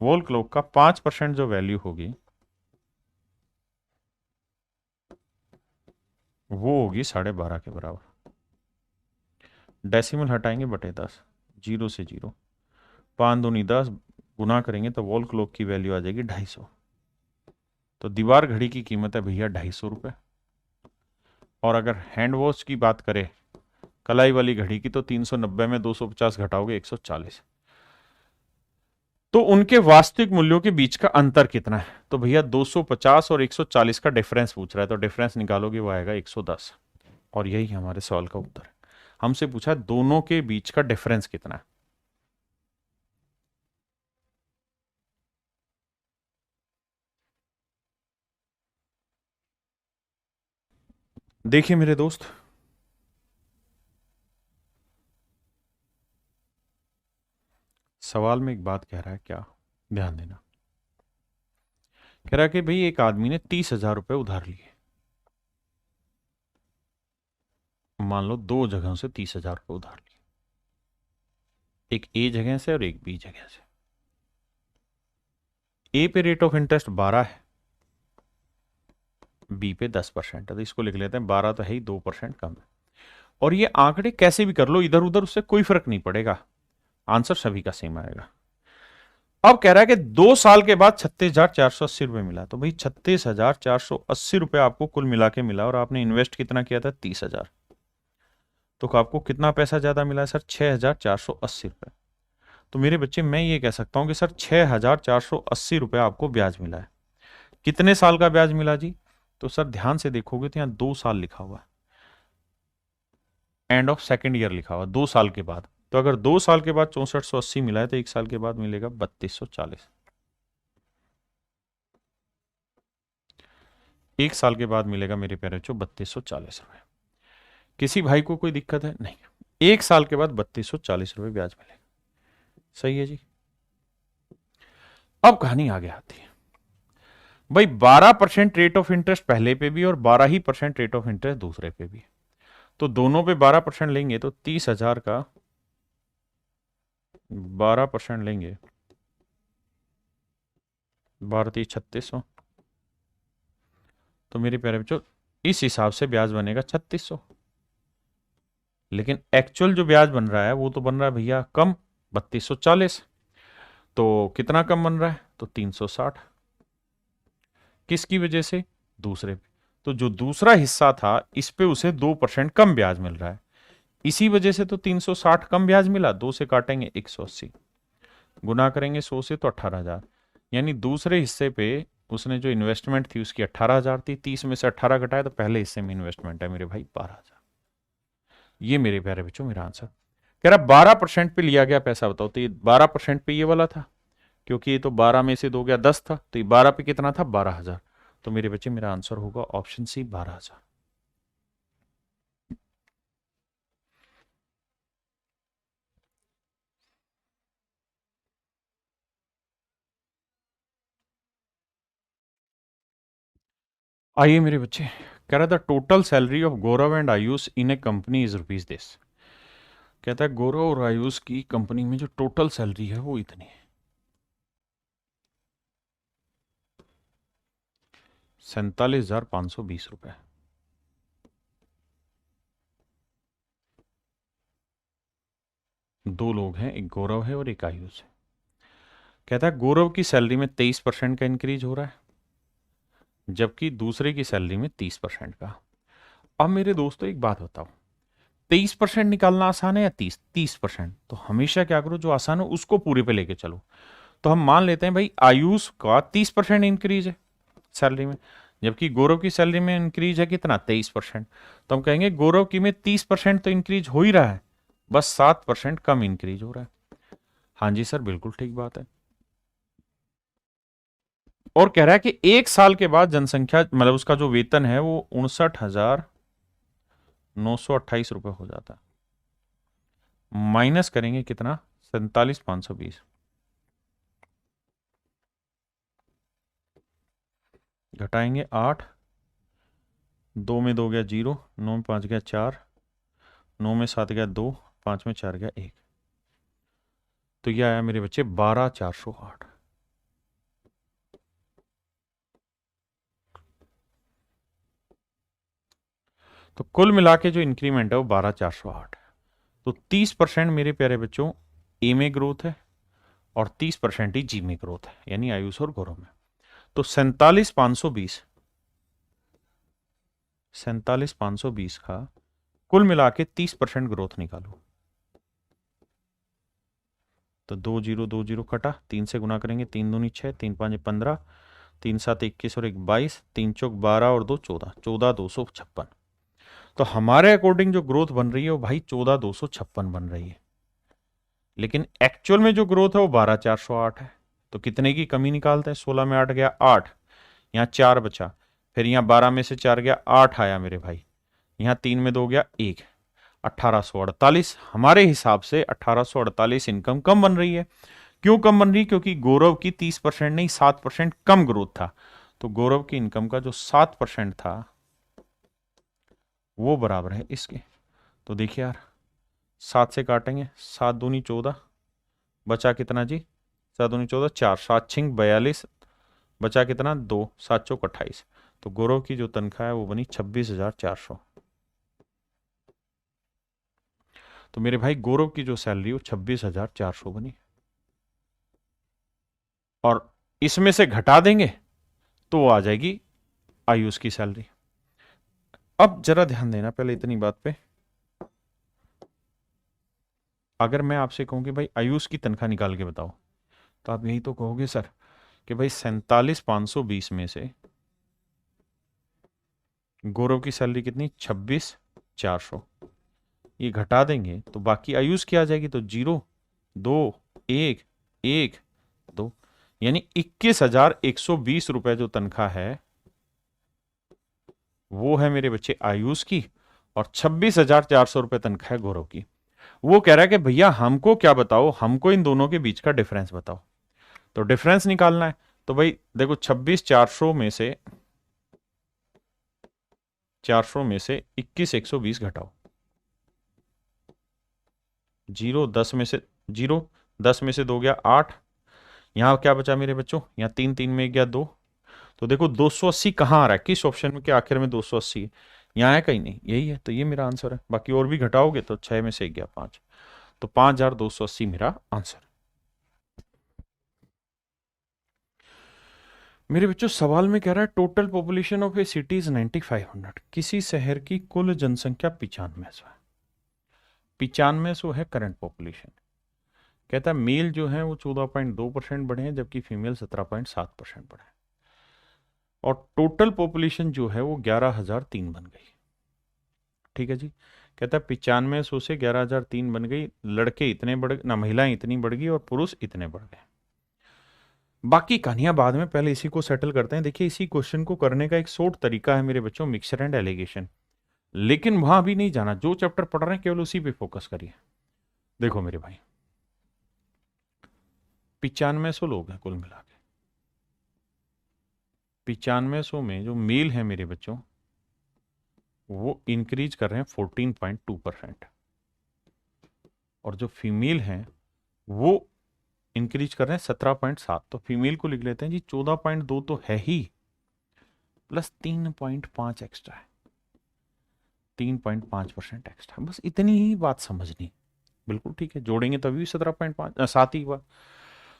वॉल क्लॉक का 5% जो वैल्यू होगी वो होगी 12.5 के बराबर। डेसिमल हटाएंगे बटे 10, जीरो से जीरो, 5 दूनी 10, गुना करेंगे तो वॉल क्लॉक की वैल्यू आ जाएगी 250। तो दीवार घड़ी की कीमत है भैया 250 रुपए। और अगर हैंड वॉच की बात करें, कलाई वाली घड़ी की, तो 390 में 250 घटाओगे 140। तो उनके वास्तविक मूल्यों के बीच का अंतर कितना है? तो भैया 250 और 140 का डिफरेंस पूछ रहा है, तो डिफरेंस निकालोगे वो आएगा 110। और यही हमारे सवाल का उत्तर है। हमसे पूछा दोनों के बीच का डिफरेंस कितना है। देखिए मेरे दोस्त, सवाल में एक बात कह रहा है, क्या ध्यान देना। कह रहा है कि भाई एक आदमी ने 30,000 रुपए उधार लिए, मान लो दो जगहों से 30,000 रुपए उधार लिए, एक ए जगह से और एक बी जगह से। ए पे रेट ऑफ इंटरेस्ट 12 है, बी पे 10% है, तो इसको लिख लेते हैं 12 तो है ही, 2% कम है। और ये आंकड़े कैसे भी कर लो इधर उधर, उससे कोई फर्क नहीं पड़ेगा, आंसर सभी का सेम आएगा। अब कह रहा है कि 2 साल के बाद 36,480 रुपए मिला, तो भाई 36,480 रुपए आपको कुल मिला के मिला, और आपने इन्वेस्ट कितना किया था 30,000, तो आपको कितना पैसा ज्यादा मिला है सर 6,480 रुपए। तो मेरे बच्चे मैं ये कह सकता हूं कि सर 6,480 रुपए आपको ब्याज मिला है। कितने साल का ब्याज मिला जी? तो सर ध्यान से देखोगे तो यहां 2 साल लिखा हुआ है, एंड ऑफ सेकेंड ईयर लिखा हुआ, 2 साल के बाद। तो अगर 2 साल के बाद 6480 मिला है, तो 1 साल के बाद मिलेगा 3240। 1 साल के बाद मिलेगा मेरे प्यारे बच्चों 3240 रुपए। किसी भाई को कोई दिक्कत है? नहीं। 1 साल के बाद 3240 रुपए ब्याज मिलेगा। सही है जी। अब कहानी आगे आती है भाई, 12% रेट ऑफ इंटरेस्ट पहले पे भी और 12% रेट ऑफ इंटरेस्ट दूसरे पे भी, तो दोनों पे 12% लेंगे तो 30,000 का 12% लेंगे, 12,3600। तो मेरे प्यारे बच्चों इस हिसाब से ब्याज बनेगा 3600, लेकिन एक्चुअल जो ब्याज बन रहा है वो तो बन रहा है भैया कम, 3240। तो कितना कम बन रहा है? तो 360। किसकी वजह से? दूसरे पे। तो जो दूसरा हिस्सा था इस पे उसे 2% कम ब्याज मिल रहा है, इसी वजह से तो 360 कम ब्याज मिला। 2 से काटेंगे 180, गुना करेंगे 100 से तो 18,000, यानी दूसरे हिस्से पे उसने जो इन्वेस्टमेंट थी उसकी 18,000 थी, 30 में से 18 घटाए तो पहले हिस्से में इन्वेस्टमेंट है मेरे भाई 12,000। ये मेरे प्यारे बच्चों मेरा आंसर। कह रहा 12% पे लिया गया पैसा, बताओ तो ये 12% पे ये वाला था, क्योंकि ये तो 12 में से 2 गया 10 था, तो ये 12 पे कितना था? 12,000। तो मेरे बच्चे मेरा आंसर होगा ऑप्शन सी 12,000। आइए मेरे बच्चे, कह रहा था total salary of Gaurav and Ayush in A company is rupees this. कहता है गौरव और आयुष की कंपनी में जो टोटल सैलरी है वो इतनी है, 47,520 रुपए। दो लोग हैं, एक गौरव है और एक आयुष है। कहता है गौरव की सैलरी में 23% का इंक्रीज हो रहा है, जबकि दूसरे की सैलरी में 30% का। अब मेरे दोस्तों एक बात बताओ, 23% निकालना आसान है या 30%? तो हमेशा क्या करो, जो आसान हो उसको पूरे पे लेके चलो। तो हम मान लेते हैं भाई आयुष का 30% इंक्रीज है सैलरी में, जबकि गौरव की सैलरी में इंक्रीज है कितना? 23%। तो हम कहेंगे गौरव की में 30% तो इंक्रीज हो ही रहा है, बस 7% कम इंक्रीज हो रहा है। हाँ जी सर बिल्कुल ठीक बात है। और कह रहा है कि 1 साल के बाद जनसंख्या मतलब उसका जो वेतन है वो 59,928 रुपए हो जाता है, माइनस करेंगे कितना? 47,520, घटाएंगे 8, 2 में 2 गया 0, 9 में 5 गया 4, 9 में 7 गया 2, 5 में 4 गया 1, तो यह आया मेरे बच्चे 12,408। तो कुल मिला के जो इंक्रीमेंट है वो 12,408 है। तो 30% मेरे प्यारे बच्चों ए में ग्रोथ है और 30% ही जी में ग्रोथ है, यानी आयुष और गौरव में। तो 47,520 का कुल मिला के 30% ग्रोथ निकालो। तो 2 0 कटा, 3 से गुना करेंगे, 3 दूनी 6, 3 5 15, 3 7 21 और 1 22, 3 चौक 12 और 2 14, 14,256। तो हमारे अकॉर्डिंग जो ग्रोथ बन रही है वो भाई 14,256 बन रही है, लेकिन एक्चुअल में जो ग्रोथ है वो 12,408 है। तो कितने की कमी निकालते हैं? 16 में 8 गया 8, यहाँ 4 बचा, फिर यहाँ 12 में से 4 गया 8 आया मेरे भाई, यहाँ 3 में 2 गया 1, 1848। हमारे हिसाब से 1848 इनकम कम बन रही है, क्यों कम बन रही? क्योंकि गौरव की 30% नहीं 7% कम ग्रोथ था। तो गौरव की इनकम का जो 7% था वो बराबर है इसके। तो देखिए यार, 7 से काटेंगे, 7 दूनी 14, बचा कितना जी? 7 दूनी 14, 4, 7 छिंग 42, बचा कितना? 2, 7 चौक 28। तो गौरव की जो तनख्वाह है वो बनी 26,400। तो मेरे भाई गौरव की जो सैलरी वो 26,400 बनी। और इसमें से घटा देंगे तो वो आ जाएगी आयुष की सैलरी। अब जरा ध्यान देना पहले इतनी बात पे। अगर मैं आपसे कहूं कि भाई आयुष की तनख्वाह निकाल के बताओ, तो आप यही तो कहोगे सर कि भाई 47,520 में से गौरव की सैलरी कितनी? 26,400। ये घटा देंगे तो बाकी आयुष की आ जाएगी। तो 0, 2, 1, 1, 2, यानी 21,120 रुपए जो तनख्वाह है वो है मेरे बच्चे आयुष की, और 26,400 रुपए तनख्वाह है गौरव की। वो कह रहा है कि भैया हमको क्या बताओ, हमको इन दोनों के बीच का डिफरेंस बताओ। तो डिफरेंस निकालना है। तो भाई देखो 26,400 में से 21,120 घटाओ। 0, 10 में से 0, 10 में से 2 गया 8। यहां क्या बचा मेरे बच्चों? यहां 3, 3 में गया 2। तो देखो 280 कहां आ रहा है, किस ऑप्शन में के आखिर में 280 है? यहां है कहीं नहीं, यही है। तो ये मेरा आंसर है। बाकी और भी घटाओगे तो 6 में से 1 गया 5। तो 5,280 मेरा आंसर। मेरे बच्चों सवाल में कह रहा है total population of A city is 9500। किसी शहर की कुल जनसंख्या 9500 है। 9500 है करंट पॉपुलेशन। कहता है मेल जो है वो 14.2% बढ़े हैं, जबकि फीमेल 17.7% बढ़े हैं। और टोटल पॉपुलेशन जो है वो 11,003 बन गई। ठीक है जी। कहता है 9500 से 11,003 बन गई। लड़के इतने बढ़ ना, महिलाएं इतनी बढ़ गई और पुरुष इतने बढ़ गए। बाकी कहानियां बाद में, पहले इसी को सेटल करते हैं। देखिए इसी क्वेश्चन को करने का एक शॉर्ट तरीका है मेरे बच्चों, मिक्सचर एंड एलिगेशन। लेकिन वहां भी नहीं जाना, जो चैप्टर पढ़ रहे हैं केवल उसी पे फोकस करिए। देखो मेरे भाई 9500 लोग हैं कुल मिला के। 9500 में जो मेल है मेरे बच्चों वो इंक्रीज कर रहे हैं 14.2%, और जो फीमेल हैं वो इंक्रीज कर रहे हैं 17.7। तो फीमेल को लिख लेते हैं जी 14.2 तो है ही, प्लस 3.5 एक्स्ट्रा है, 3.5% एक्स्ट्रा। बस इतनी ही बात समझनी। बिल्कुल ठीक है, जोड़ेंगे तभी भी 17.5 7 ही हुआ।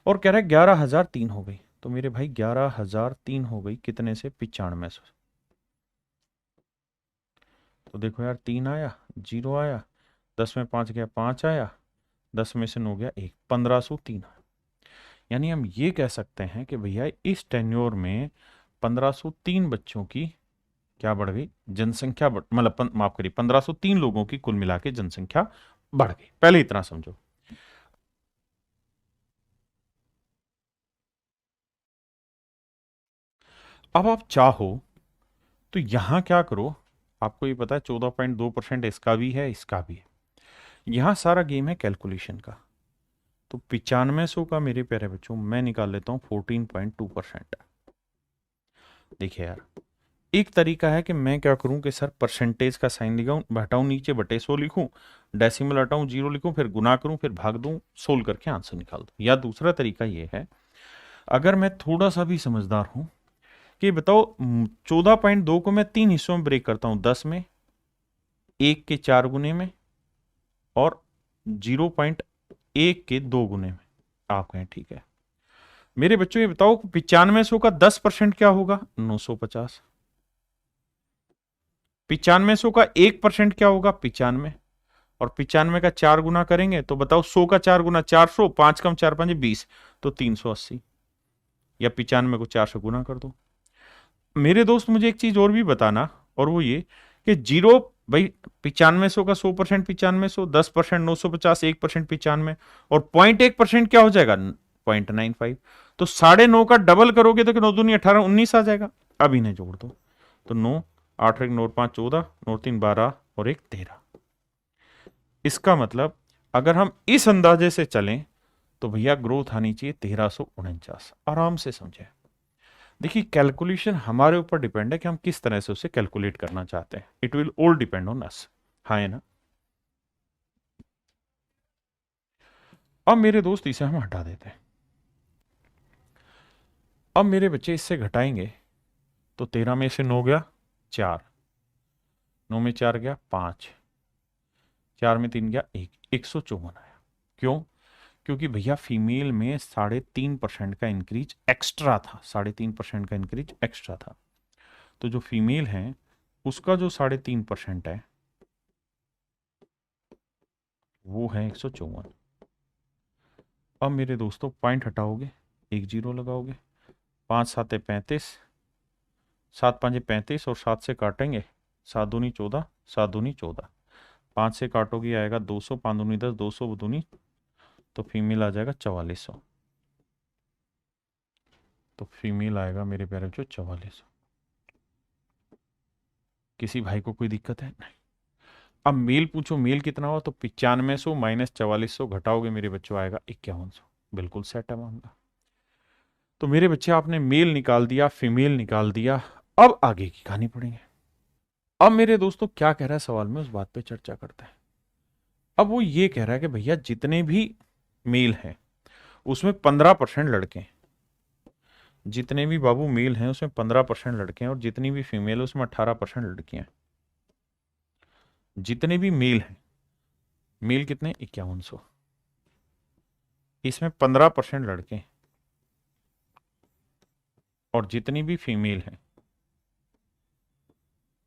और कह रहा है 11,003 हो गई। तो मेरे भाई 11,003 हो गई कितने से? 9500। तो देखो यार 3 आया, 0 आया, 10 में 5 गया 5 आया, 10 में से 9 गया 1, 1503 आया। यानी हम ये कह सकते हैं कि भैया इस टेन्योर में 1503 बच्चों की क्या बढ़ गई? जनसंख्या मतलब माफ करिए 1503 लोगों की कुल मिला के जनसंख्या बढ़ गई। पहले इतना समझो। अब आप चाहो तो यहां क्या करो, आपको ये पता है 14.2% इसका भी है, इसका भी है। यहां सारा गेम है कैलकुलेशन का। तो 9500 का मेरे प्यारे बच्चों मैं निकाल लेता हूं 14.2%। देखिए यार एक तरीका है कि मैं क्या करूं कि सर परसेंटेज का साइन लगाऊं, हटाऊं नीचे बटे 100 लिखूं, डेसिमल हटाऊं 0 लिखूं, फिर गुना करूं, फिर भाग दूं, सोल्व करके आंसर निकाल दूं। या दूसरा तरीका यह है, अगर मैं थोड़ा सा भी समझदार हूं, कि बताओ 14.2 को मैं 3 हिस्सों में ब्रेक करता हूं, 10 में, 1 के 4 गुने में, और 0.1 के 2 गुने में। आप कहें ठीक है। मेरे बच्चों ये बताओ 9500 का 10% क्या होगा? 950। 9500 का 1% क्या होगा? 95। और 95 का 4 गुना करेंगे तो बताओ 100 का 4 गुना 400, 5 कम 4 5 20, तो 380। या 95 को 4 से गुना कर दो। मेरे दोस्त मुझे एक चीज और भी बताना, और वो ये कि जीरो, भाई 9500 का 100% 9500, 10% 950, 1% 95, और 0.1% क्या हो जाएगा? 0.95। तो 9.5 का डबल करोगे तो 9 दूनी 18, 19 आ जाएगा। अब इन्हें जोड़ दो तो 9, 8 1 9 5 14, 9 3 12 और 1 13। इसका मतलब अगर हम इस अंदाजे से चलें तो भैया ग्रोथ आनी चाहिए 1349। आराम से समझे। देखिए कैलकुलेशन हमारे ऊपर डिपेंड है कि हम किस तरह से उसे कैलकुलेट करना चाहते हैं। It will all depend on us. हाँ है ना। अब मेरे दोस्त इसे हम हटा देते हैं। अब मेरे बच्चे इससे घटाएंगे तो 13 में से 9 गया 4, 9 में 4 गया 5, 4 में 3 गया 1, 154 आया। क्यों? क्योंकि भैया फीमेल में 3.5% का इंक्रीज एक्स्ट्रा था, 3.5% का इंक्रीज एक्स्ट्रा था। तो जो फीमेल है उसका जो 3.5% है वो है 154। अब मेरे दोस्तों पॉइंट हटाओगे, एक जीरो लगाओगे, 5 7 35, 7 5 35 और 7 से काटेंगे, 7 दूनी 14, 7 दूनी 14, 5 से काटोगे आएगा 200, 5 दूनी 10, 200 दूनी, तो फीमेल आ जाएगा 4400। तो फीमेल आएगा मेरे प्यारे बच्चों 4400। किसी भाई को कोई दिक्कत है? नहीं। अब मेल पूछो मेल कितना हुआ, तो 9500 माइनस 4400 घटाओगे मेरे बच्चों आएगा 5100। बिल्कुल सेट है मामला। तो मेरे बच्चे आपने मेल निकाल दिया, फीमेल निकाल दिया। अब आगे की कहानी पढ़ेंगे। अब मेरे दोस्तों क्या कह रहा है सवाल में, उस बात पे चर्चा करते हैं। अब वो ये कह रहा है कि भैया जितने भी मेल हैं उसमें 15% लड़के हैं, जितने भी बाबू मेल हैं उसमें 15% लड़के हैं, और जितनी भी फीमेल है उसमें 18% लड़कियां हैं। जितने भी मेल हैं, मेल कितने 5100, इसमें 15% लड़के हैं, और जितनी भी फीमेल हैं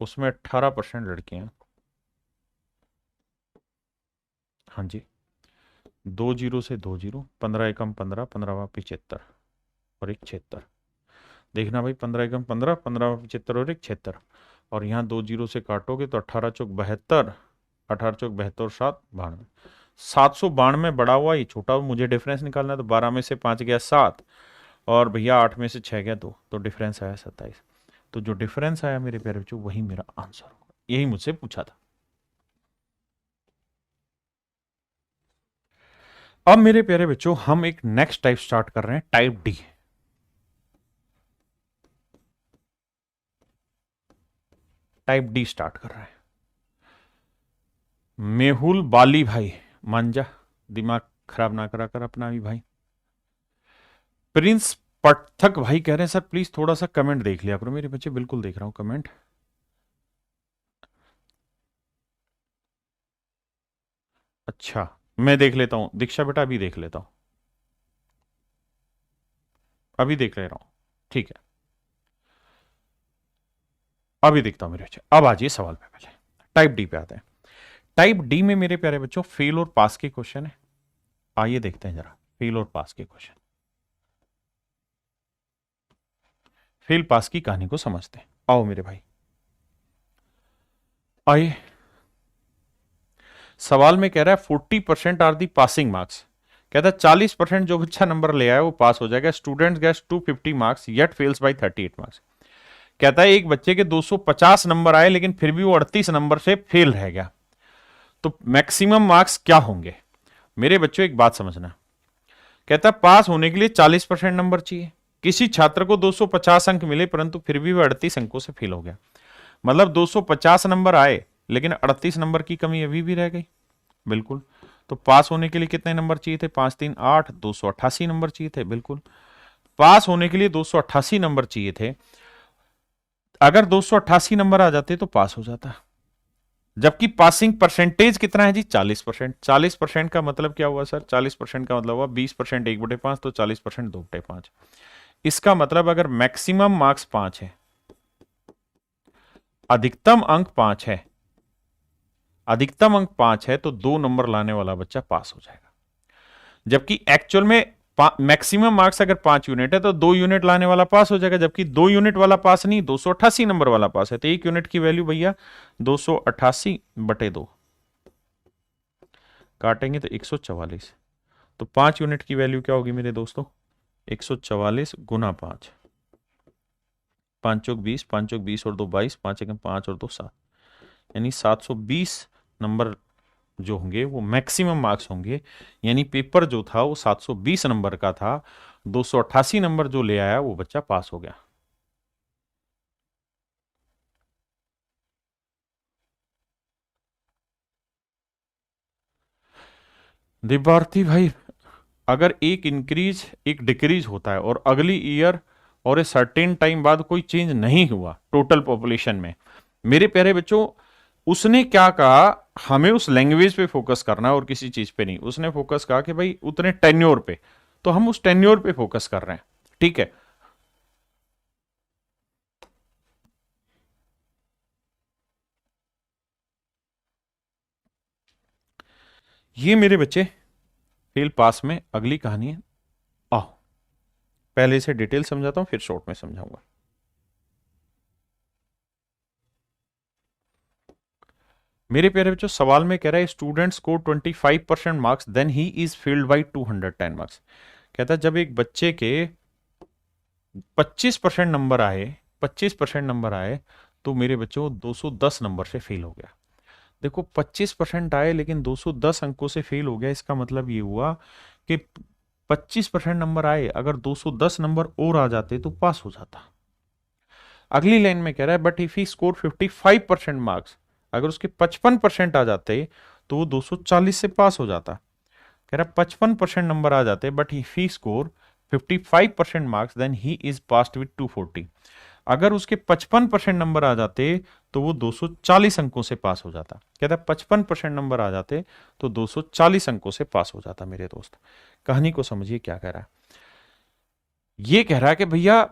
उसमें 18% लड़कियां। हाँ जी, 2 जीरो से 2 जीरो, 15 एकम 15, 15 75 और एक 76। देखना भाई 15 एकम 15, 15 75 और एक 76, और यहाँ 2 जीरो से काटोगे तो 18 चौक 72, 18 चौक 72, 7 92, 792 बड़ा हुआ, ये छोटा हुआ। मुझे डिफरेंस निकालना है, तो 12 में से 5 गया 7, और भैया 8 में से 6 गया 2, तो डिफरेंस आया 27। तो जो डिफरेंस आया मेरे प्यारे बच्चों वही मेरा आंसर होगा। यही मुझसे पूछा था। अब मेरे प्यारे बच्चों हम एक नेक्स्ट टाइप स्टार्ट कर रहे हैं, type D. Type D start कर रहे हैं। मेहुल बाली भाई मांझा, दिमाग खराब ना करा कर अपना भी भाई। प्रिंस पटथक भाई कह रहे हैं सर प्लीज थोड़ा सा कमेंट देख लिया करो मेरे बच्चे। बिल्कुल देख रहा हूं कमेंट। अच्छा मैं देख लेता हूं दीक्षा बेटा, अभी देख लेता हूं, अभी देख ले रहा हूं। ठीक है अभी देखता हूं मेरे बच्चे। अब आ जाइए सवाल पे, पहले टाइप डी पे आते हैं। टाइप डी में मेरे प्यारे बच्चों फेल और पास के क्वेश्चन है। आइए देखते हैं जरा फेल और पास के क्वेश्चन। फेल पास की कहानी को समझते हैं। आओ मेरे भाई आइए। सवाल में कह रहा है 40% आर दी पासिंग मार्क्स। कहता है 40% जो अच्छा नंबर ले आया वो पास हो जाएगा। Student gets 250 marks yet fails by 38 marks. कहता है एक बच्चे के 250 नंबर आए लेकिन फिर भी वो 38 नंबर से फेल रह गया, तो मैक्सिमम मार्क्स क्या होंगे? मेरे बच्चों एक बात समझना। कहता है पास होने के लिए 40% नंबर चाहिए। किसी छात्र को 250 अंक मिले परंतु फिर भी वह 38 अंकों से फेल हो गया, मतलब 250 नंबर आए लेकिन 38 नंबर की कमी अभी भी रह गई। बिल्कुल। तो पास होने के लिए कितने नंबर चाहिए थे? 5 3 8, 288 नंबर चाहिए थे। बिल्कुल। पास होने के लिए 288 नंबर चाहिए थे। अगर 288 नंबर आ जाते तो पास हो जाता, जबकि पासिंग परसेंटेज कितना है जी? 40%। 40% का मतलब क्या हुआ सर? 40% का मतलब हुआ 20% 1/5, तो 40% 2/5। इसका मतलब अगर मैक्सिमम मार्क्स 5 है, अधिकतम अंक 5 है, अधिकतम अंक 5 है, तो 2 नंबर लाने वाला बच्चा पास हो जाएगा। जबकि एक्चुअल में मैक्सिमम मार्क्स अगर 5 यूनिट है तो 2 यूनिट लाने वाला पास हो जाएगा, जबकि 2 यूनिट वाला पास नहीं, 288 नंबर वाला पास है। तो 1 यूनिट की वैल्यू भैया 288/2, काटेंगे तो 144। तो 5 यूनिट की वैल्यू क्या होगी मेरे दोस्तों? 144 गुना 5, 5 चौक 20, 5 चौक 20 और 2 22, 5 एकम 5 और 2 7, यानी 720 नंबर जो होंगे वो मैक्सिमम मार्क्स होंगे। यानी पेपर जो था वो 720 नंबर का था, 288 नंबर जो ले आया वो बच्चा पास हो गया। दिव्यार्थी भाई, अगर एक इंक्रीज एक डिक्रीज होता है और अगली ईयर और ए सर्टेन टाइम बाद कोई चेंज नहीं हुआ टोटल पॉपुलेशन में, मेरे प्यारे बच्चों, उसने क्या कहा, हमें उस लैंग्वेज पे फोकस करना है और किसी चीज पे नहीं। उसने फोकस कहा कि भाई उतने टेन्योर पे, तो हम उस टेन्योर पे फोकस कर रहे हैं। ठीक है, ये मेरे बच्चे फेल पास में अगली कहानी है। आओ पहले इसे डिटेल समझाता हूं, फिर शॉर्ट में समझाऊंगा। मेरे प्यारे बच्चों, सवाल में कह रहा है student score 25% marks then he is failed by 210 marks. कहता है जब एक बच्चे के 25% नंबर आए, 25% नंबर आए, तो मेरे बच्चों 210 नंबर से फेल हो गया। देखो 25% आए लेकिन 210 अंकों से फेल हो गया, इसका मतलब ये हुआ कि 25% नंबर आए, अगर 210 नंबर और आ जाते तो पास हो जाता। अगली लाइन में कह रहा है but if he score 55% marks, अगर उसके 55% आ जाते तो वो 240 से पास हो जाता। कह रहा 55% नंबर आ जाते but if he score 55% marks then he is passed with 240। अगर उसके 55% नंबर आ जाते तो वो 240 अंकों से पास हो जाता। कहता है 55% नंबर आ जाते तो 240 अंकों से पास हो जाता। मेरे दोस्त, कहानी को समझिए क्या कह रहा है। ये कह रहा है कि भैया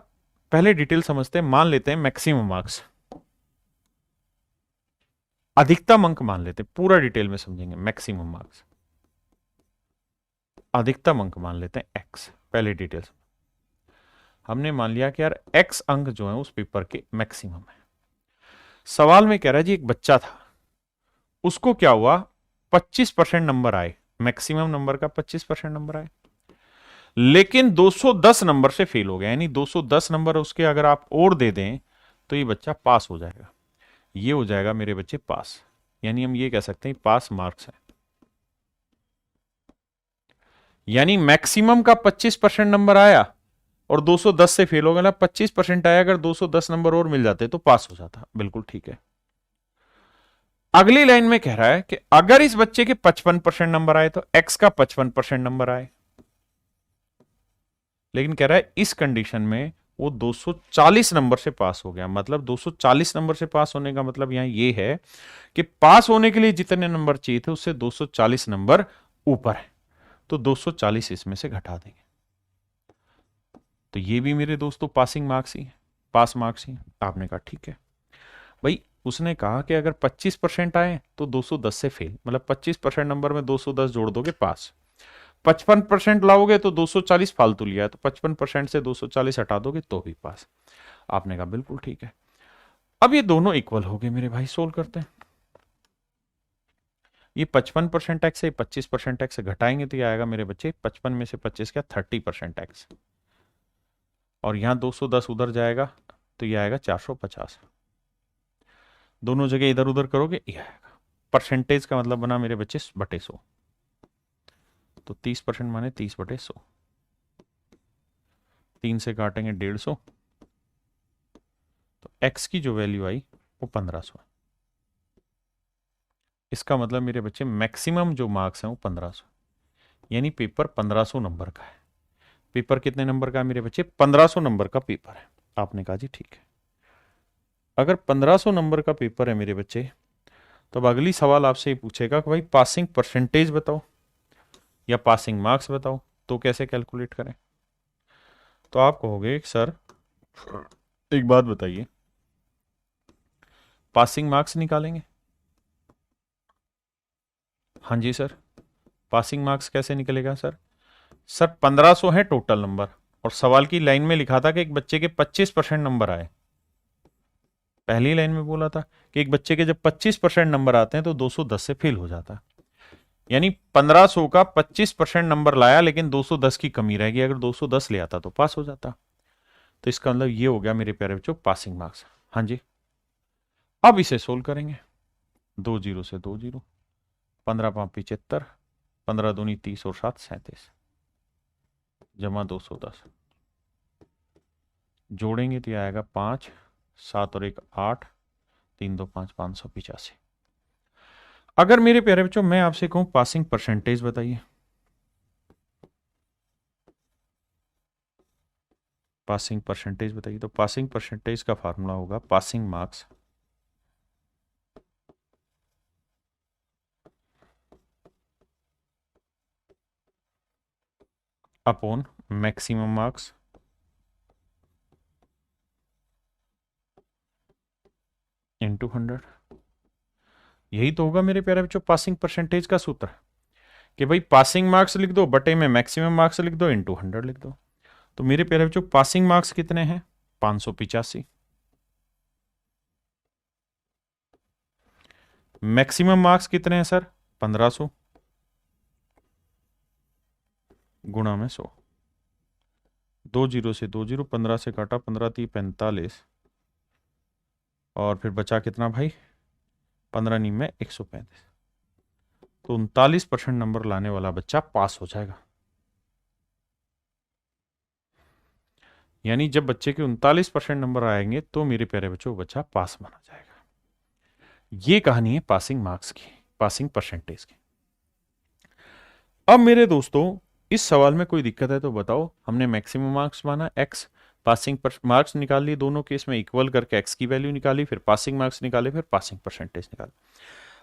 पहले डिटेल समझते हैं, मान लेते हैं मैक्सिमम मार्क्स, अधिकतम अंक मान लेते हैं, पूरा डिटेल में समझेंगे। मैक्सिमम मार्क्स, अधिकतम अंक मान लेते हैं एक्स। पहले डिटेल हमने मान लिया कि यार एक्स अंक जो है उस पेपर के मैक्सिमम है। सवाल में कह रहा है जी एक बच्चा था, उसको क्या हुआ, 25% नंबर आए, मैक्सिमम नंबर का 25% नंबर आए, लेकिन 210 नंबर से फेल हो गया। यानी 210 नंबर उसके अगर आप और दे दें तो ये बच्चा पास हो जाएगा। ये हो जाएगा मेरे बच्चे पास। यानी हम ये कह सकते हैं पास मार्क्स है। यानी मैक्सिमम का 25% नंबर आया और 210 से फेल हो गया ना, 25% आया, अगर 210 नंबर और मिल जाते तो पास हो जाता। बिल्कुल ठीक है। अगली लाइन में कह रहा है कि अगर इस बच्चे के 55% नंबर आए तो एक्स का 55% नंबर आए, लेकिन कह रहा है इस कंडीशन में वो 240 नंबर से पास हो गया। मतलब 240 नंबर से पास होने का मतलब यहां ये है कि पास होने के लिए जितने नंबर चाहिए थे उससे 240 नंबर ऊपर है, तो 240 इसमें से घटा देंगे। तो ये भी मेरे दोस्तों पासिंग मार्क्स ही, पास मार्क्स ही। आपने कहा ठीक है भाई। उसने कहा कि अगर 25% आए तो 210 से फेल, मतलब 25% नंबर में 210 जोड़ दोगे पास। 55% लाओगे तो 240 फालतू लिया है, तो 55% से 240 हटा दोगे तो भी पास। आपने कहा बिल्कुल ठीक है। अब ये दोनों इक्वल हो गए मेरे भाई, सोल्व करते हैं। ये 55% एक्स है, 25% एक्स घटाएंगे तो ये आएगा मेरे बच्चे 55 में से 25 क्या 30% एक्स, और यहां 210 उधर जाएगा तो ये आएगा 450। दोनों जगह इधर उधर करोगे ये आएगा। परसेंटेज का मतलब बना मेरे बच्चे बटे 100, तो 30% माने 30/100। 3 से काटेंगे 150, तो x की जो वैल्यू आई वो 1500 है। इसका मतलब मेरे बच्चे मैक्सिमम जो मार्क्स हैं वो 1500, यानी पेपर 1500 नंबर का है। पेपर कितने नंबर का है मेरे बच्चे, 1500 नंबर का पेपर है। आपने कहा जी ठीक है। अगर 1500 नंबर का पेपर है मेरे बच्चे, तो अब अगली सवाल आपसे ये पूछेगा कि भाई पासिंग परसेंटेज बताओ या पासिंग मार्क्स बताओ, तो कैसे कैलकुलेट करें। तो आप कहोगे सर एक बात बताइए, पासिंग मार्क्स निकालेंगे। हाँ जी सर, पासिंग मार्क्स कैसे निकलेगा सर। सर 1500 है टोटल नंबर, और सवाल की लाइन में लिखा था कि एक बच्चे के 25% नंबर आए। पहली लाइन में बोला था कि एक बच्चे के जब 25% नंबर आते हैं तो 210 से फेल हो जाता है। यानी 1500 का 25% नंबर लाया, लेकिन 210 की कमी रहेगी, अगर 210 ले आता तो पास हो जाता। तो इसका मतलब ये हो गया मेरे प्यारे बच्चों पासिंग मार्क्स। हाँ जी, अब इसे सोल्व करेंगे। 2 जीरो से 2 जीरो, 15 5 75, 15 दूनी 30 और 7 37, जमा 210, जोड़ेंगे तो आएगा 5, 7 और 1 8, 3 2 5, 585। अगर मेरे प्यारे बच्चों मैं आपसे कहूं पासिंग परसेंटेज बताइए, पासिंग परसेंटेज बताइए, तो पासिंग परसेंटेज का फार्मूला होगा passing marks upon maximum marks into 100। यही तो होगा मेरे प्यारे बच्चों पासिंग परसेंटेज का सूत्र, कि भाई पासिंग मार्क्स लिख दो बटे में मैक्सिमम मार्क्स लिख दो इंटू 100 लिख दो। तो मेरे प्यारे बच्चों पासिंग मार्क्स कितने हैं? 585। मैक्सिमम मार्क्स कितने हैं सर? 1500 गुणा में 100, 2 जीरो से 2 जीरो, 15 से काटा, 15 3 45, और फिर बचा कितना भाई? 15 नी में 135। तो 39% नंबर लाने वाला बच्चा पास हो जाएगा। यानी जब बच्चे के 39% नंबर आएंगे तो मेरे प्यारे बच्चों बच्चा पास माना जाएगा। ये कहानी है पासिंग मार्क्स की, पासिंग परसेंटेज की। अब मेरे दोस्तों इस सवाल में कोई दिक्कत है तो बताओ। हमने मैक्सिमम मार्क्स माना x, पासिंग मार्क्स निकाल लिए, दोनों केस में इक्वल करके x की वैल्यू निकाली, फिर पासिंग मार्क्स निकाले, फिर पासिंग परसेंटेज निकाले।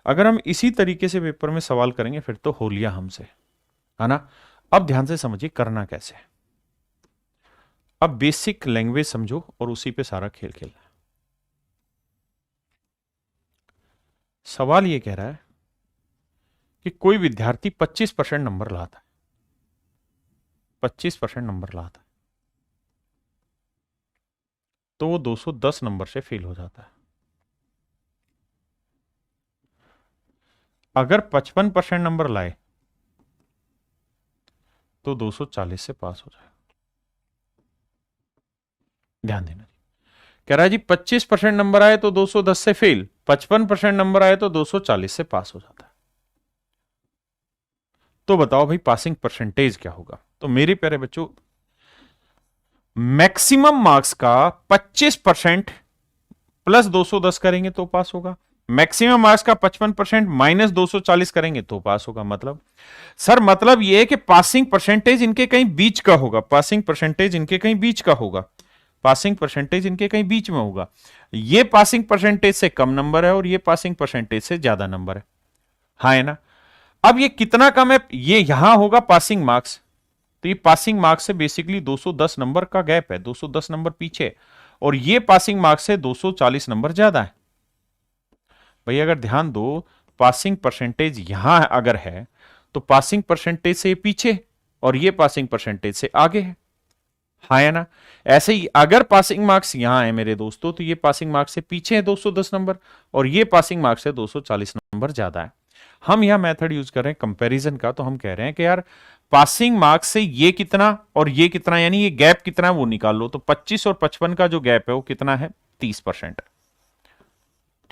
अगर हम इसी तरीके से पेपर में सवाल करेंगे फिर तो हो लिया हमसे, है ना। अब ध्यान से समझिए करना कैसे है। अब बेसिक लैंग्वेज समझो और उसी पे सारा खेल खेलना है। सवाल ये कह रहा है कि कोई विद्यार्थी 25% नंबर लाता है, 25% नंबर लाता है, तो वो 210 नंबर से फेल हो जाता है। अगर 55% नंबर लाए तो 240 से पास हो जाएगा। ध्यान देना जी, कह रहा है जी 25% नंबर आए तो 210 से फेल, 55% नंबर आए तो 240 से पास हो जाता है। तो बताओ भाई पासिंग परसेंटेज क्या होगा? तो मेरे प्यारे बच्चों मैक्सिमम मार्क्स का 25% प्लस 210 करेंगे तो पास होगा, मैक्सिमम मार्क्स का 55% माइनस 240 करेंगे तो पास होगा। मतलब सर मतलब यह है कि पासिंग परसेंटेज इनके कहीं बीच का होगा, पासिंग परसेंटेज इनके कहीं बीच का होगा, पासिंग परसेंटेज इनके कहीं बीच में होगा। ये पासिंग परसेंटेज से कम नंबर है और ये पासिंग परसेंटेज से ज्यादा नंबर है, हाँ है ना। अब ये कितना कम है? ये यहां होगा पासिंग मार्क्स, तो ये पासिंग मार्क्स से बेसिकली 210 नंबर का गैप है, 210 नंबर पीछे, और ये पासिंग मार्क्स से 240 नंबर ज्यादा है। भाई अगर ध्यान दो, पासिंग परसेंटेज यहां अगर है तो पासिंग परसेंटेज से पीछे और ये पासिंग परसेंटेज से आगे है, हाँ है ना। ऐसे ही अगर पासिंग मार्क्स यहां है मेरे दोस्तों तो ये पासिंग मार्क्स से पीछे है 210 नंबर, और ये पासिंग मार्क्स से 240 नंबर ज्यादा है। हम यहां मेथड यूज कर रहे हैं कंपैरिजन का, तो हम कह रहे हैं कि यार पासिंग मार्क्स से ये कितना और ये कितना, यानी ये गैप कितना है वो निकाल लो। तो 25 और 55 का जो गैप है वो कितना है? 30%।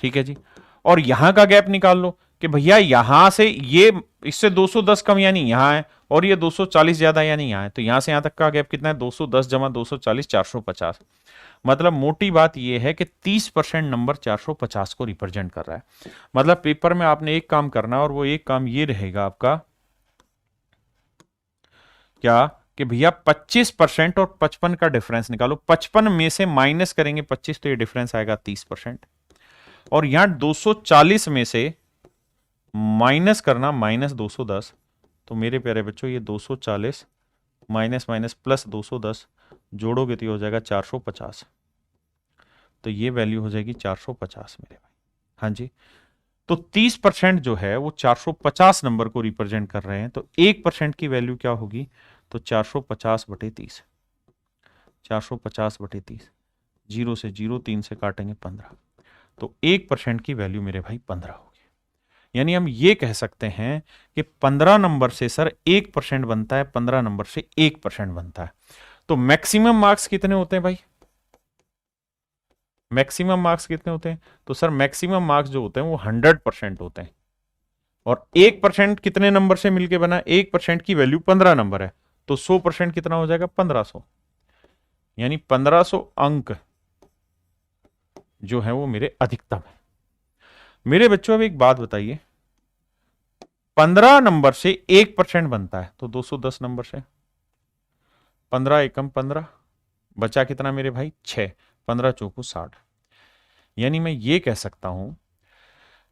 ठीक है जी। और यहां का गैप निकाल लो कि भैया यहां से ये इससे 210 कम यानी यहां है, और ये 240 ज्यादा यानी यहां है, तो यहां से यहां तक का गैप कितना है? 210 जमा 240, 450। मतलब मोटी बात यह है कि 30% नंबर 450 को रिप्रेजेंट कर रहा है। मतलब पेपर में आपने एक काम करना, और वो एक काम ये रहेगा आपका क्या, कि भैया 25% और 55 का डिफरेंस निकालो। 55 में से माइनस करेंगे 25 तो ये डिफरेंस आएगा 30%, और यहां 240 में से माइनस करना माइनस 210, तो मेरे प्यारे बच्चों ये 240 माइनस माइनस प्लस 210 जोड़ोगे तो ये हो जाएगा 450, तो ये वैल्यू हो जाएगी 450 मेरे भाई। हाँ जी, तो 30% जो है वो 450 नंबर को रिप्रेजेंट कर रहे हैं, तो 1% की वैल्यू क्या होगी? तो 450 बटे 30, 450 बटे 30, जीरो से जीरो, 3 से काटेंगे 15, तो 1% की वैल्यू मेरे भाई 15 होगी। यानी हम ये कह सकते हैं कि 15 नंबर से सर 1% बनता है, 15 नंबर से 1% बनता है। तो मैक्सिमम मार्क्स कितने होते हैं भाई? मैक्सिमम मार्क्स कितने होते हैं? तो सर मैक्सिमम मार्क्स जो होते हैं वो 100% होते हैं, और 1% कितने नंबर से मिलके बना? 1% की वैल्यू 15 नंबर है, तो 100% कितना हो जाएगा? 1500, यानी 1500 अंक जो है वो मेरे अधिकतम है। मेरे बच्चों अब एक बात बताइए, 15 नंबर से 1% बनता है तो 210 नंबर से 15 एकम 15, बचा कितना मेरे भाई? 6, 15 चौको 60। यानी मैं ये कह सकता हूं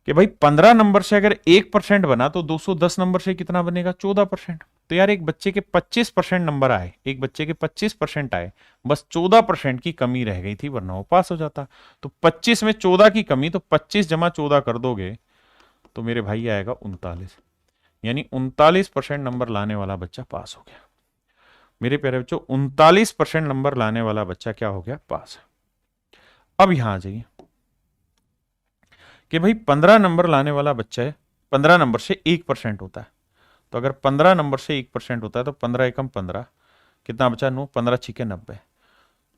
कि भाई 15 नंबर से अगर 1% बना तो 210 नंबर से कितना बनेगा? 14%। तो यार एक बच्चे के 25% नंबर आए, एक बच्चे के 25% आए, बस 14% की कमी रह गई थी, वरना वो पास हो जाता। तो 25 में 14 की कमी, तो 25 जमा 14 कर दोगे तो मेरे भाई आएगा 39, यानी 39% नंबर लाने वाला बच्चा पास हो गया। मेरे प्यारे बच्चों, 39% नंबर लाने वाला बच्चा क्या हो गया? पास। अब यहां आ जाइए कि भाई 15 नंबर लाने वाला बच्चा है, 15 नंबर से 1% होता है, तो अगर 15 नंबर से 1% होता है तो 15 एकम 15, कितना बचा? 9, 15 छिके 90।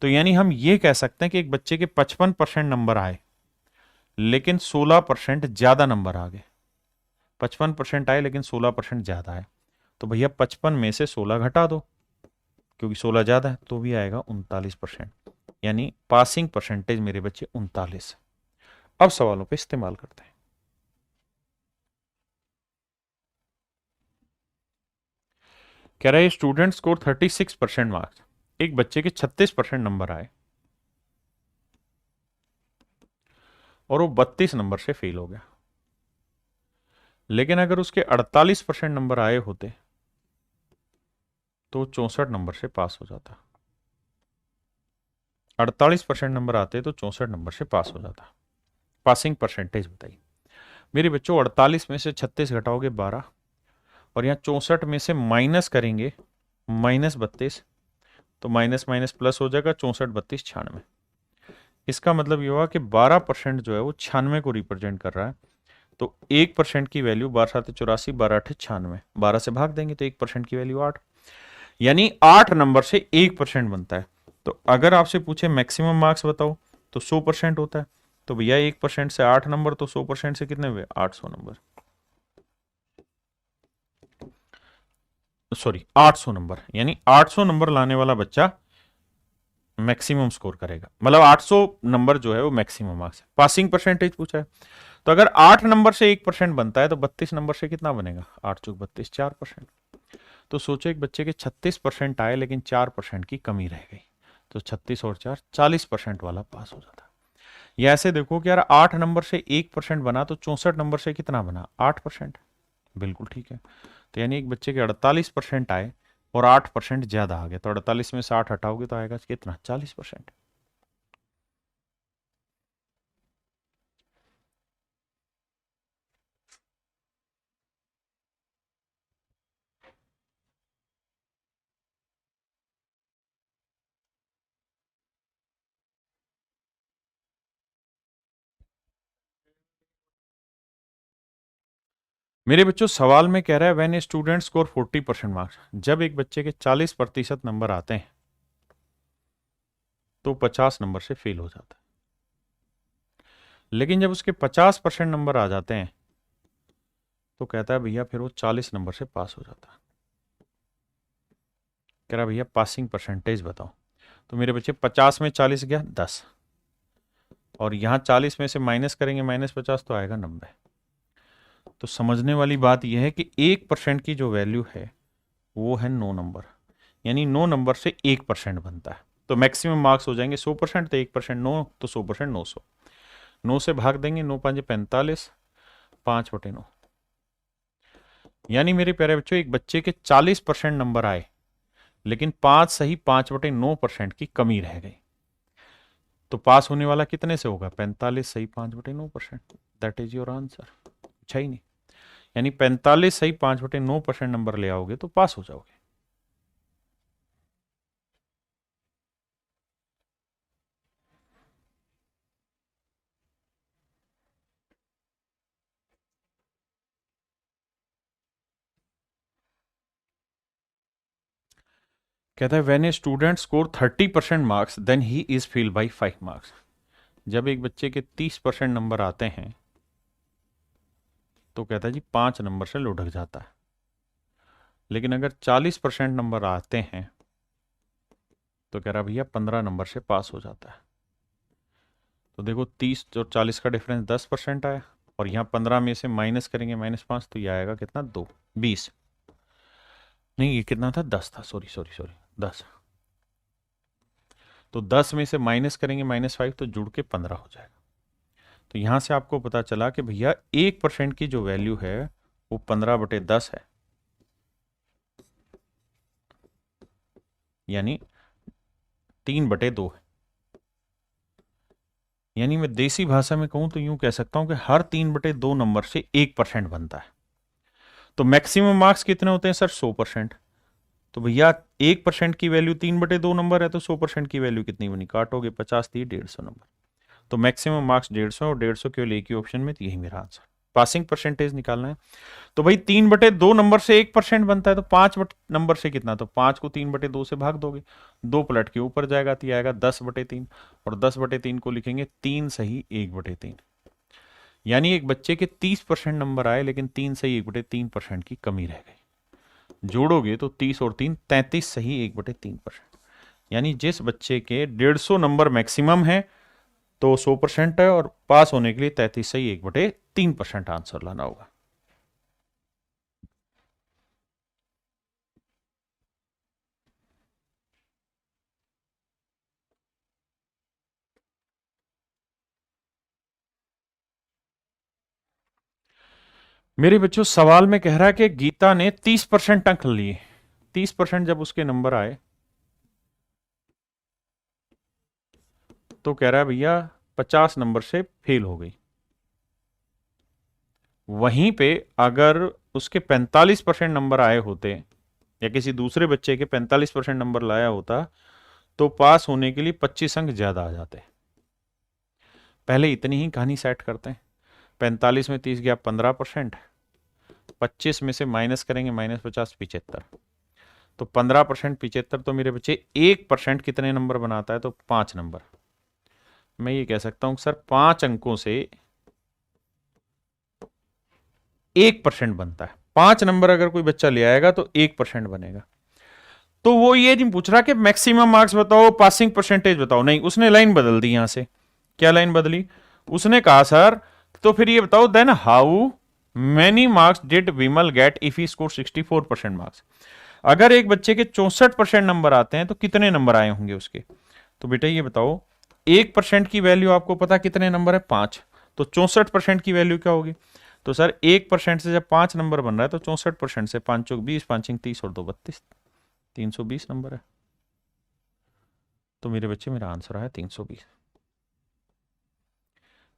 तो यानी हम ये कह सकते हैं कि एक बच्चे के 55% नंबर आए, लेकिन 16% ज्यादा नंबर आ गए। 55% आए लेकिन 16% ज्यादा है, तो भैया 55 में से 16 घटा दो, क्योंकि 16 ज्यादा है, तो भी आएगा 39%, यानी पासिंग परसेंटेज मेरे बच्चे 39। अब सवालों पे इस्तेमाल करते हैं। कह रहा है स्टूडेंट स्कोर 36% मार्क्स, एक बच्चे के 36% नंबर आए और वो 32 नंबर से फेल हो गया। लेकिन अगर उसके 48% नंबर आए होते तो 64 नंबर से पास हो जाता। 48% नंबर आते तो 64 नंबर से पास हो जाता। पासिंग परसेंटेज बताइए मेरे बच्चों। 48 में से 36 घटाओगे 12, और यहां 64 में से माइनस करेंगे -32, तो माइनस माइनस प्लस हो जाएगा, 64 32 96। इसका मतलब ये हुआ कि 12% जो है वो 96 को रिप्रेजेंट कर रहा है। तो 1% की वैल्यू 12 7 84, 12 8 96, 12 से भाग देंगे तो 1% की वैल्यू 8, यानी 8 नंबर से 1% बनता है। तो अगर आपसे पूछे मैक्सिमम मार्क्स बताओ तो 100% होता है, तो भैया 1% से 8 नंबर, तो 100% से कितने हुए? 800 नंबर, सॉरी 800 नंबर, यानी 800 नंबर लाने वाला बच्चा मैक्सिमम स्कोर करेगा, मतलब 800 नंबर जो है वो मैक्सिमम मार्क्स है। पासिंग परसेंटेज पूछा है, तो अगर 8 नंबर से 1% बनता है तो 32 नंबर से कितना बनेगा? 8 चौक 32, 4%। तो सोचो एक बच्चे के 36% आए लेकिन 4% की कमी रह गई, तो 36 और 4 40% वाला पास हो जाता। या ऐसे देखो कि यार 8 नंबर से 1% बना तो 64 नंबर से कितना बना? 8%। बिल्कुल ठीक है। तो यानी एक बच्चे के 48% आए और 8% ज्यादा आ गया, तो 48 में से 8 हटाओगे तो आएगा कितना? 40%। मेरे बच्चों सवाल में कह रहा है when a student score 40% marks, जब एक बच्चे के 40% नंबर आते हैं तो 50 नंबर से फेल हो जाता है, लेकिन जब उसके 50% नंबर आ जाते हैं तो कहता है भैया फिर वो 40 नंबर से पास हो जाता है। कह रहा भैया पासिंग परसेंटेज बताओ। तो मेरे बच्चे 50 में 40 गया 10, और यहां 40 में से माइनस करेंगे -50 तो आएगा 90। तो समझने वाली बात यह है कि 1% की जो वैल्यू है वो है 9 नंबर, यानी 9 नंबर से 1% बनता है। तो मैक्सिमम मार्क्स हो जाएंगे 100%, तो 1% 9, तो 100% 900। 9 से भाग देंगे, 9 5 45, 5/9। यानी मेरे प्यारे बच्चों एक बच्चे के 40% नंबर आए लेकिन 5 सही 5/9% की कमी रह गई, तो पास होने वाला कितने से होगा? 45 सही 5/9%। That is your answer. अच्छा ही नहीं, यानी 45 सही 5/9% नंबर ले आओगे तो पास हो जाओगे। कहता है when a student score 30% marks then he is fail by 5 marks, जब एक बच्चे के 30% नंबर आते हैं तो कहता है जी 5 नंबर से लुढ़क जाता है। लेकिन अगर 40% नंबर आते हैं तो कह रहा भैया 15 नंबर से पास हो जाता है। तो देखो 30 और 40 का डिफरेंस 10% आया, और यहाँ 15 में से माइनस करेंगे -5, तो ये आएगा कितना, 2, 20 नहीं, ये कितना था, 10 था, सॉरी सॉरी सॉरी 10। तो 10 में से माइनस करेंगे -5, तो जुड़ के 15 हो जाएगा। तो यहां से आपको पता चला कि भैया 1% की जो वैल्यू है वो 15/10 है, यानी 3/2 है। यानी मैं देसी भाषा में कहूं तो यूं कह सकता हूं कि हर 3/2 नंबर से 1% बनता है। तो मैक्सिमम मार्क्स कितने होते हैं सर, 100%। तो भैया 1% की वैल्यू 3/2 नंबर है, तो 100% की वैल्यू कितनी बनी, काटोगे 50 थी 150 नंबर। तो मैक्सिमम मार्क्स 150, और 150 केवल एक ही ऑप्शन में, तो यही मेरा आंसर। पासिंग परसेंटेज निकालना है। तो भाई 3/2 नंबर से 1% बनता है, तो 5 नंबर से कितना, तो 5 को 3/2 से भाग दोगे, 2 पलट के ऊपर जाएगा, तो आएगा 10/3, और 10/3 को लिखेंगे 3 सही 1/3। यानी एक बच्चे के 30% नंबर आए, लेकिन 3 सही 1/3% की कमी रह गई। जोड़ोगे तो 30 और 3 33 सही 1/3%। यानी जिस बच्चे के 150 नंबर मैक्सिमम है तो 100% है, और पास होने के लिए 33 सही 1/3% आंसर लाना होगा। मेरे बच्चों सवाल में कह रहा है कि गीता ने 30% अंक लिए। 30% जब उसके नंबर आए तो कह रहा है भैया 50 नंबर से फेल हो गई। वहीं पे अगर उसके 45% नंबर आए होते, या किसी दूसरे बच्चे के 45% नंबर लाया होता, तो पास होने के लिए 25 अंक ज्यादा आ जाते। पहले इतनी ही कहानी सेट करते हैं। 45 में 30 गया 15%, 25 में से माइनस करेंगे -50, 75। तो 15% 75, तो मेरे बच्चे 1% कितने नंबर बनाता है, तो 5 नंबर। मैं ये कह सकता हूं सर 5 अंकों से 1% बनता है। 5 नंबर अगर कोई बच्चा ले आएगा तो 1% बनेगा। तो वो ये नहीं पूछ रहा कि मैक्सिमम मार्क्स बताओ, पासिंग परसेंटेज बताओ, नहीं, उसने लाइन बदल दी। यहां से क्या लाइन बदली, उसने कहा सर तो फिर ये बताओ then how many marks did Vimal get if he score 64% marks. अगर एक बच्चे के 64% नंबर आते हैं तो कितने नंबर आए होंगे उसके। तो बेटा ये बताओ 1% की वैल्यू आपको पता कितने नंबर है, 5। तो 64% की वैल्यू क्या होगी, तो सर 1% से जब 5 नंबर बन रहा है तो 64% से 5 चौक 20, 5 30 और 2 32, 320 नंबर है। तो मेरे बच्चे मेरा आंसर है 320।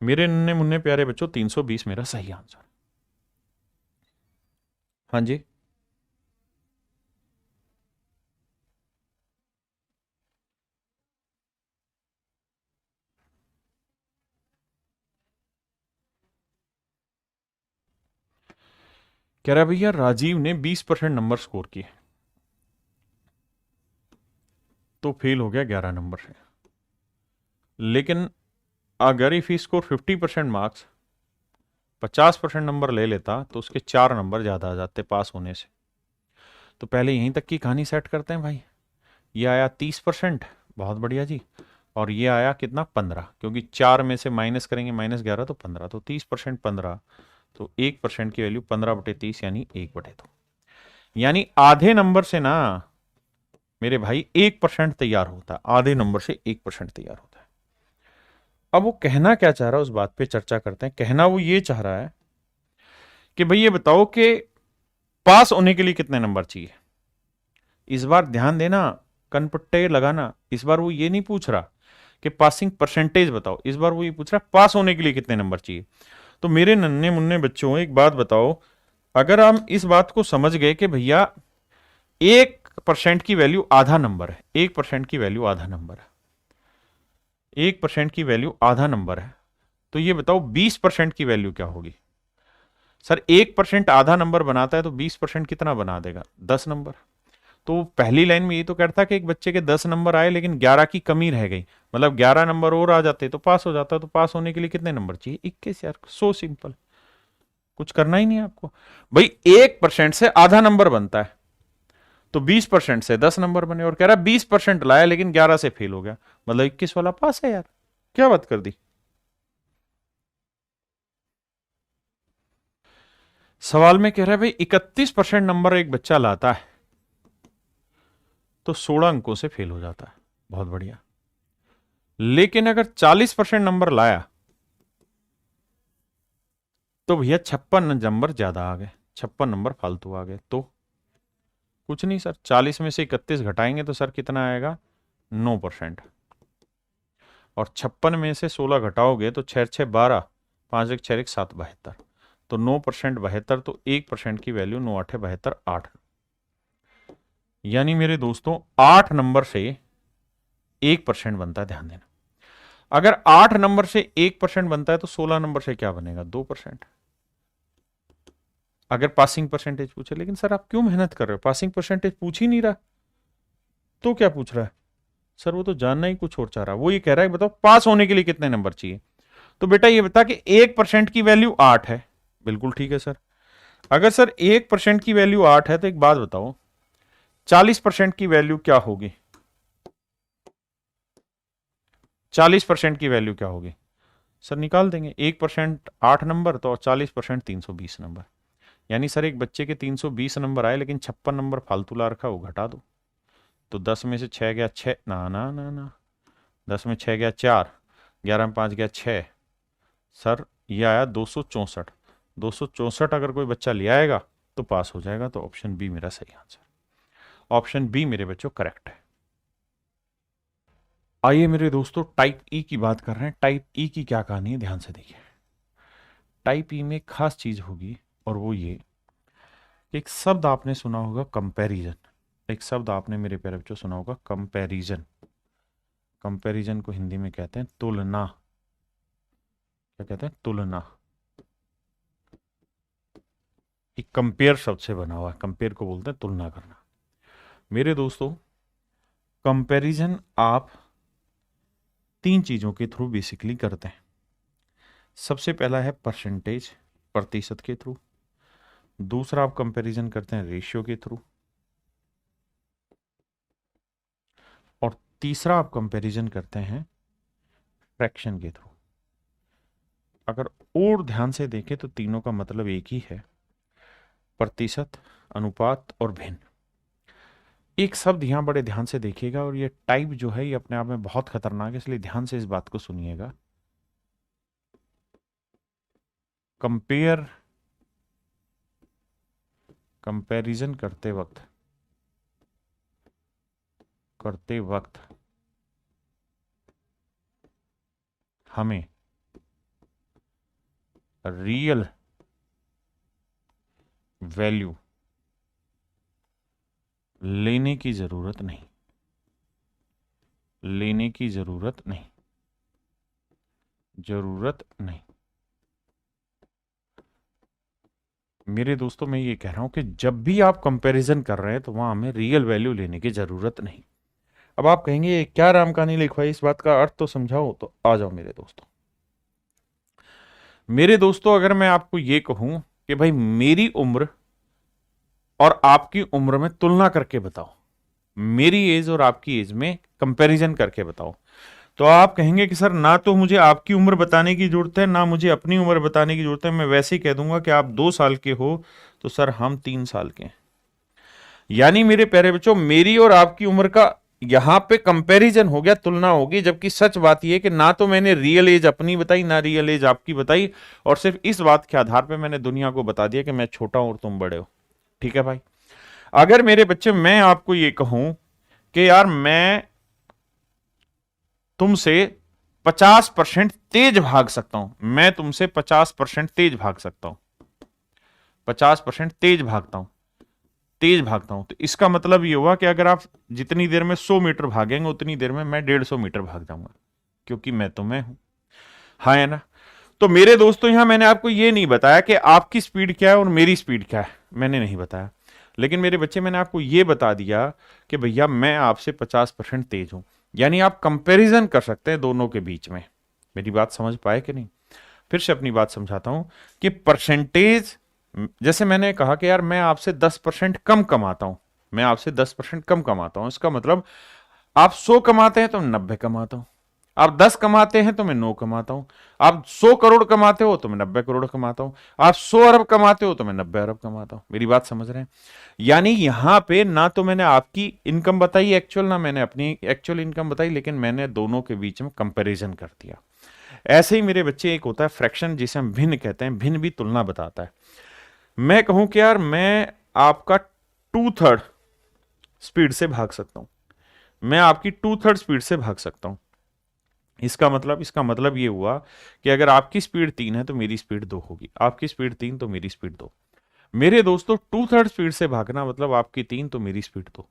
मेरे नन्हे मुन्ने प्यारे बच्चों 320 मेरा सही आंसर। हाँ जी, कह रहा भैया राजीव ने 20% नंबर स्कोर किए तो फेल हो गया 11 नंबर से। लेकिन अगर if he score 50% marks, 50% number ले लेता तो उसके 4 नंबर ज्यादा आ जाते पास होने से। तो पहले यहीं तक की कहानी सेट करते हैं भाई। ये आया 30%, बहुत बढ़िया जी। और ये आया कितना, 15, क्योंकि 4 में से माइनस करेंगे -11, तो 15। तो 30% 15, तो 1% की वैल्यू 15/30 यानी 1/2। यानी आधे नंबर से ना मेरे भाई 1% तैयार होता है, आधे नंबर से 1% तैयार होता है। अब वो कहना क्या चाह रहा है उस बात पे चर्चा करते हैं। कहना वो ये चाह रहा है कि भाई ये बताओ कि पास होने के लिए कितने नंबर चाहिए। इस बार ध्यान देना, कनपट्टे लगाना। इस बार वो ये नहीं पूछ रहा कि पासिंग परसेंटेज बताओ, इस बार वो ये पूछ रहा है पास होने के लिए कितने नंबर चाहिए। तो मेरे नन्हे मुन्ने बच्चों एक बात बताओ, अगर हम इस बात को समझ गए कि भैया 1% की वैल्यू आधा नंबर है, 1% की वैल्यू आधा नंबर है, 1% की वैल्यू आधा नंबर है, तो ये बताओ 20% की वैल्यू क्या होगी। सर 1% आधा नंबर बनाता है तो 20% कितना बना देगा, 10 नंबर। तो पहली लाइन में ये तो कहता कि एक बच्चे के 10 नंबर आए लेकिन 11 की कमी रह गई, मतलब 11 नंबर और आ जाते तो पास हो जाता। तो पास होने के लिए कितने नंबर चाहिए, 21 यार, सो सिंपल। कुछ करना ही नहीं है आपको। भाई 1% से आधा नंबर बनता है, तो 20% से 10 नंबर बने, और कह रहा है 20% लाया लेकिन 11 से फेल हो गया, मतलब 21 वाला पास है यार, क्या बात कर दी। सवाल में कह रहा है भाई 31% नंबर एक बच्चा लाता है तो 16 अंकों से फेल हो जाता है, बहुत बढ़िया। लेकिन अगर 40% नंबर लाया तो भैया 56 नंबर ज्यादा आ गए, 56 नंबर फालतू आ गए, तो कुछ नहीं सर, 40 में से 31 घटाएंगे तो सर कितना आएगा, 9%। और 56 में से 16 घटाओगे तो 6 6 12, 5 1 6 1 7 72, तो 9% 72, तो 1% की वैल्यू 9 8 72 8। यानी मेरे दोस्तों 8 नंबर से 1% बनता है, ध्यान देना। अगर 8 नंबर से 1% बनता है तो 16 नंबर से क्या बनेगा, 2%। अगर पासिंग परसेंटेज पूछे, लेकिन सर आप क्यों मेहनत कर रहे हो, पासिंग परसेंटेज पूछ ही नहीं रहा, तो क्या पूछ रहा है सर, वो तो जानना ही कुछ और चाह रहा है। वो ये कह रहा है बताओ पास होने के लिए कितने नंबर चाहिए, तो बेटा ये बता कि 1% की वैल्यू 8 है, बिल्कुल ठीक है सर। अगर सर 1% की वैल्यू 8 है तो एक बात बताओ 40% की वैल्यू क्या होगी, 40% की वैल्यू क्या होगी सर, निकाल देंगे। 1% 8 नंबर, तो 40% 320 नंबर। यानी सर एक बच्चे के 320 नंबर आए लेकिन 56 नंबर फालतू ला रखा, वो घटा दो। तो 10 में से 6 गया 6, ना ना ना ना, 10 में 6 गया 4, 11 में 5 गया 6, सर ये आया 264। 264 अगर कोई बच्चा ले आएगा तो पास हो जाएगा, तो ऑप्शन बी मेरा सही आंसर, ऑप्शन बी मेरे बच्चों करेक्ट है। आइए मेरे दोस्तों टाइप ई की बात कर रहे हैं। टाइप ई की क्या कहानी है, ध्यान से देखिए। टाइप ई में एक खास चीज होगी, और वो ये, एक शब्द आपने सुना होगा कंपैरिजन। एक शब्द आपने मेरे प्यारे बच्चों सुना होगा कंपैरिजन। कंपैरिजन को हिंदी में कहते हैं तुलना। क्या कहते हैं, तुलना। एक कंपेयर शब्द से बना हुआ है, कंपेयर को बोलते हैं तुलना करना। मेरे दोस्तों कंपैरिजन आप 3 चीजों के थ्रू बेसिकली करते हैं। सबसे पहला है परसेंटेज, प्रतिशत के थ्रू। दूसरा आप कंपैरिजन करते हैं रेशियो के थ्रू। और तीसरा आप कंपैरिजन करते हैं फ्रैक्शन के थ्रू। अगर और ध्यान से देखें तो तीनों का मतलब एक ही है, प्रतिशत, अनुपात और भिन्न। एक शब्द यहां बड़े ध्यान से देखिएगा, और ये टाइप जो है ये अपने आप में बहुत खतरनाक है, इसलिए ध्यान से इस बात को सुनिएगा। कंपेयर, कंपैरिजन करते वक्त हमें रियल वैल्यू लेने की जरूरत नहीं, लेने की जरूरत नहीं, जरूरत नहीं। मेरे दोस्तों मैं ये कह रहा हूं कि जब भी आप कंपैरिजन कर रहे हैं तो वहां हमें रियल वैल्यू लेने की जरूरत नहीं। अब आप कहेंगे ये क्या राम कहानी लिखवाई, इस बात का अर्थ तो समझाओ, तो आ जाओ मेरे दोस्तों। मेरे दोस्तों अगर मैं आपको ये कहूं कि भाई मेरी उम्र और आपकी उम्र में तुलना करके बताओ, मेरी एज और आपकी एज में कंपैरिजन करके बताओ, तो आप कहेंगे कि सर ना तो मुझे आपकी उम्र बताने की जरूरत है, ना मुझे अपनी उम्र बताने की जरूरत है, मैं वैसे ही कह दूंगा कि आप 2 साल के हो तो सर हम 3 साल के हैं। यानी मेरे प्यारे बच्चों मेरी और आपकी उम्र का यहां पे कंपैरिजन हो गया, तुलना होगी, जबकि सच बात यह कि ना तो मैंने रियल एज अपनी बताई ना रियल एज आपकी बताई, और सिर्फ इस बात के आधार पे मैंने दुनिया को बता दिया कि मैं छोटा हूं और तुम बड़े हो। ठीक है भाई। अगर मेरे बच्चे मैं आपको ये कहूं कि यार मैं तुमसे 50% तेज भाग सकता हूं, मैं तुमसे 50% तेज भाग सकता हूं, 50% तेज भागता हूं, तेज भागता हूं, तो इसका मतलब ये हुआ कि अगर आप जितनी देर में 100 मीटर भागेंगे उतनी देर में मैं 150 मीटर भाग जाऊंगा, क्योंकि मैं तो मैं हूं। हाँ है ना। तो मेरे दोस्तों यहां मैंने आपको ये नहीं बताया कि आपकी स्पीड क्या है और मेरी स्पीड क्या है, मैंने नहीं बताया। लेकिन मेरे बच्चे मैंने आपको ये बता दिया कि भैया मैं आपसे 50% तेज हूं। यानी आप कंपैरिजन कर सकते हैं दोनों के बीच में। मेरी बात समझ पाए कि नहीं, फिर से अपनी बात समझाता हूं कि परसेंटेज जैसे मैंने कहा कि यार मैं आपसे 10% कम कमाता हूं, मैं आपसे 10% कम कमाता हूं, इसका मतलब आप 100 कमाते हैं तो मैं 90 कमाता हूं, आप 10 कमाते हैं तो मैं 9 कमाता हूं, आप 100 करोड़ कमाते हो तो मैं 90 करोड़ कमाता हूं, आप 100 अरब कमाते हो तो मैं 90 अरब कमाता हूं। मेरी बात समझ रहे हैं? यानी यहां पे ना तो मैंने आपकी इनकम बताई एक्चुअल, ना मैंने अपनी एक्चुअल इनकम बताई, लेकिन मैंने दोनों के बीच में कंपैरिजन कर दिया। ऐसे ही मेरे बच्चे, एक होता है फ्रैक्शन जिसे हम भिन्न कहते हैं, भिन्न भी तुलना बताता है। मैं कहूं कि यार मैं आपका 2/3 स्पीड से भाग सकता हूं, मैं आपकी 2/3 स्पीड से भाग सकता हूं। इसका मतलब ये हुआ कि अगर आपकी स्पीड 3 है तो मेरी स्पीड 2 होगी, आपकी स्पीड 3 तो मेरी स्पीड 2। मेरे दोस्तों 2/3 स्पीड से भागना मतलब आपकी 3 तो मेरी स्पीड 2।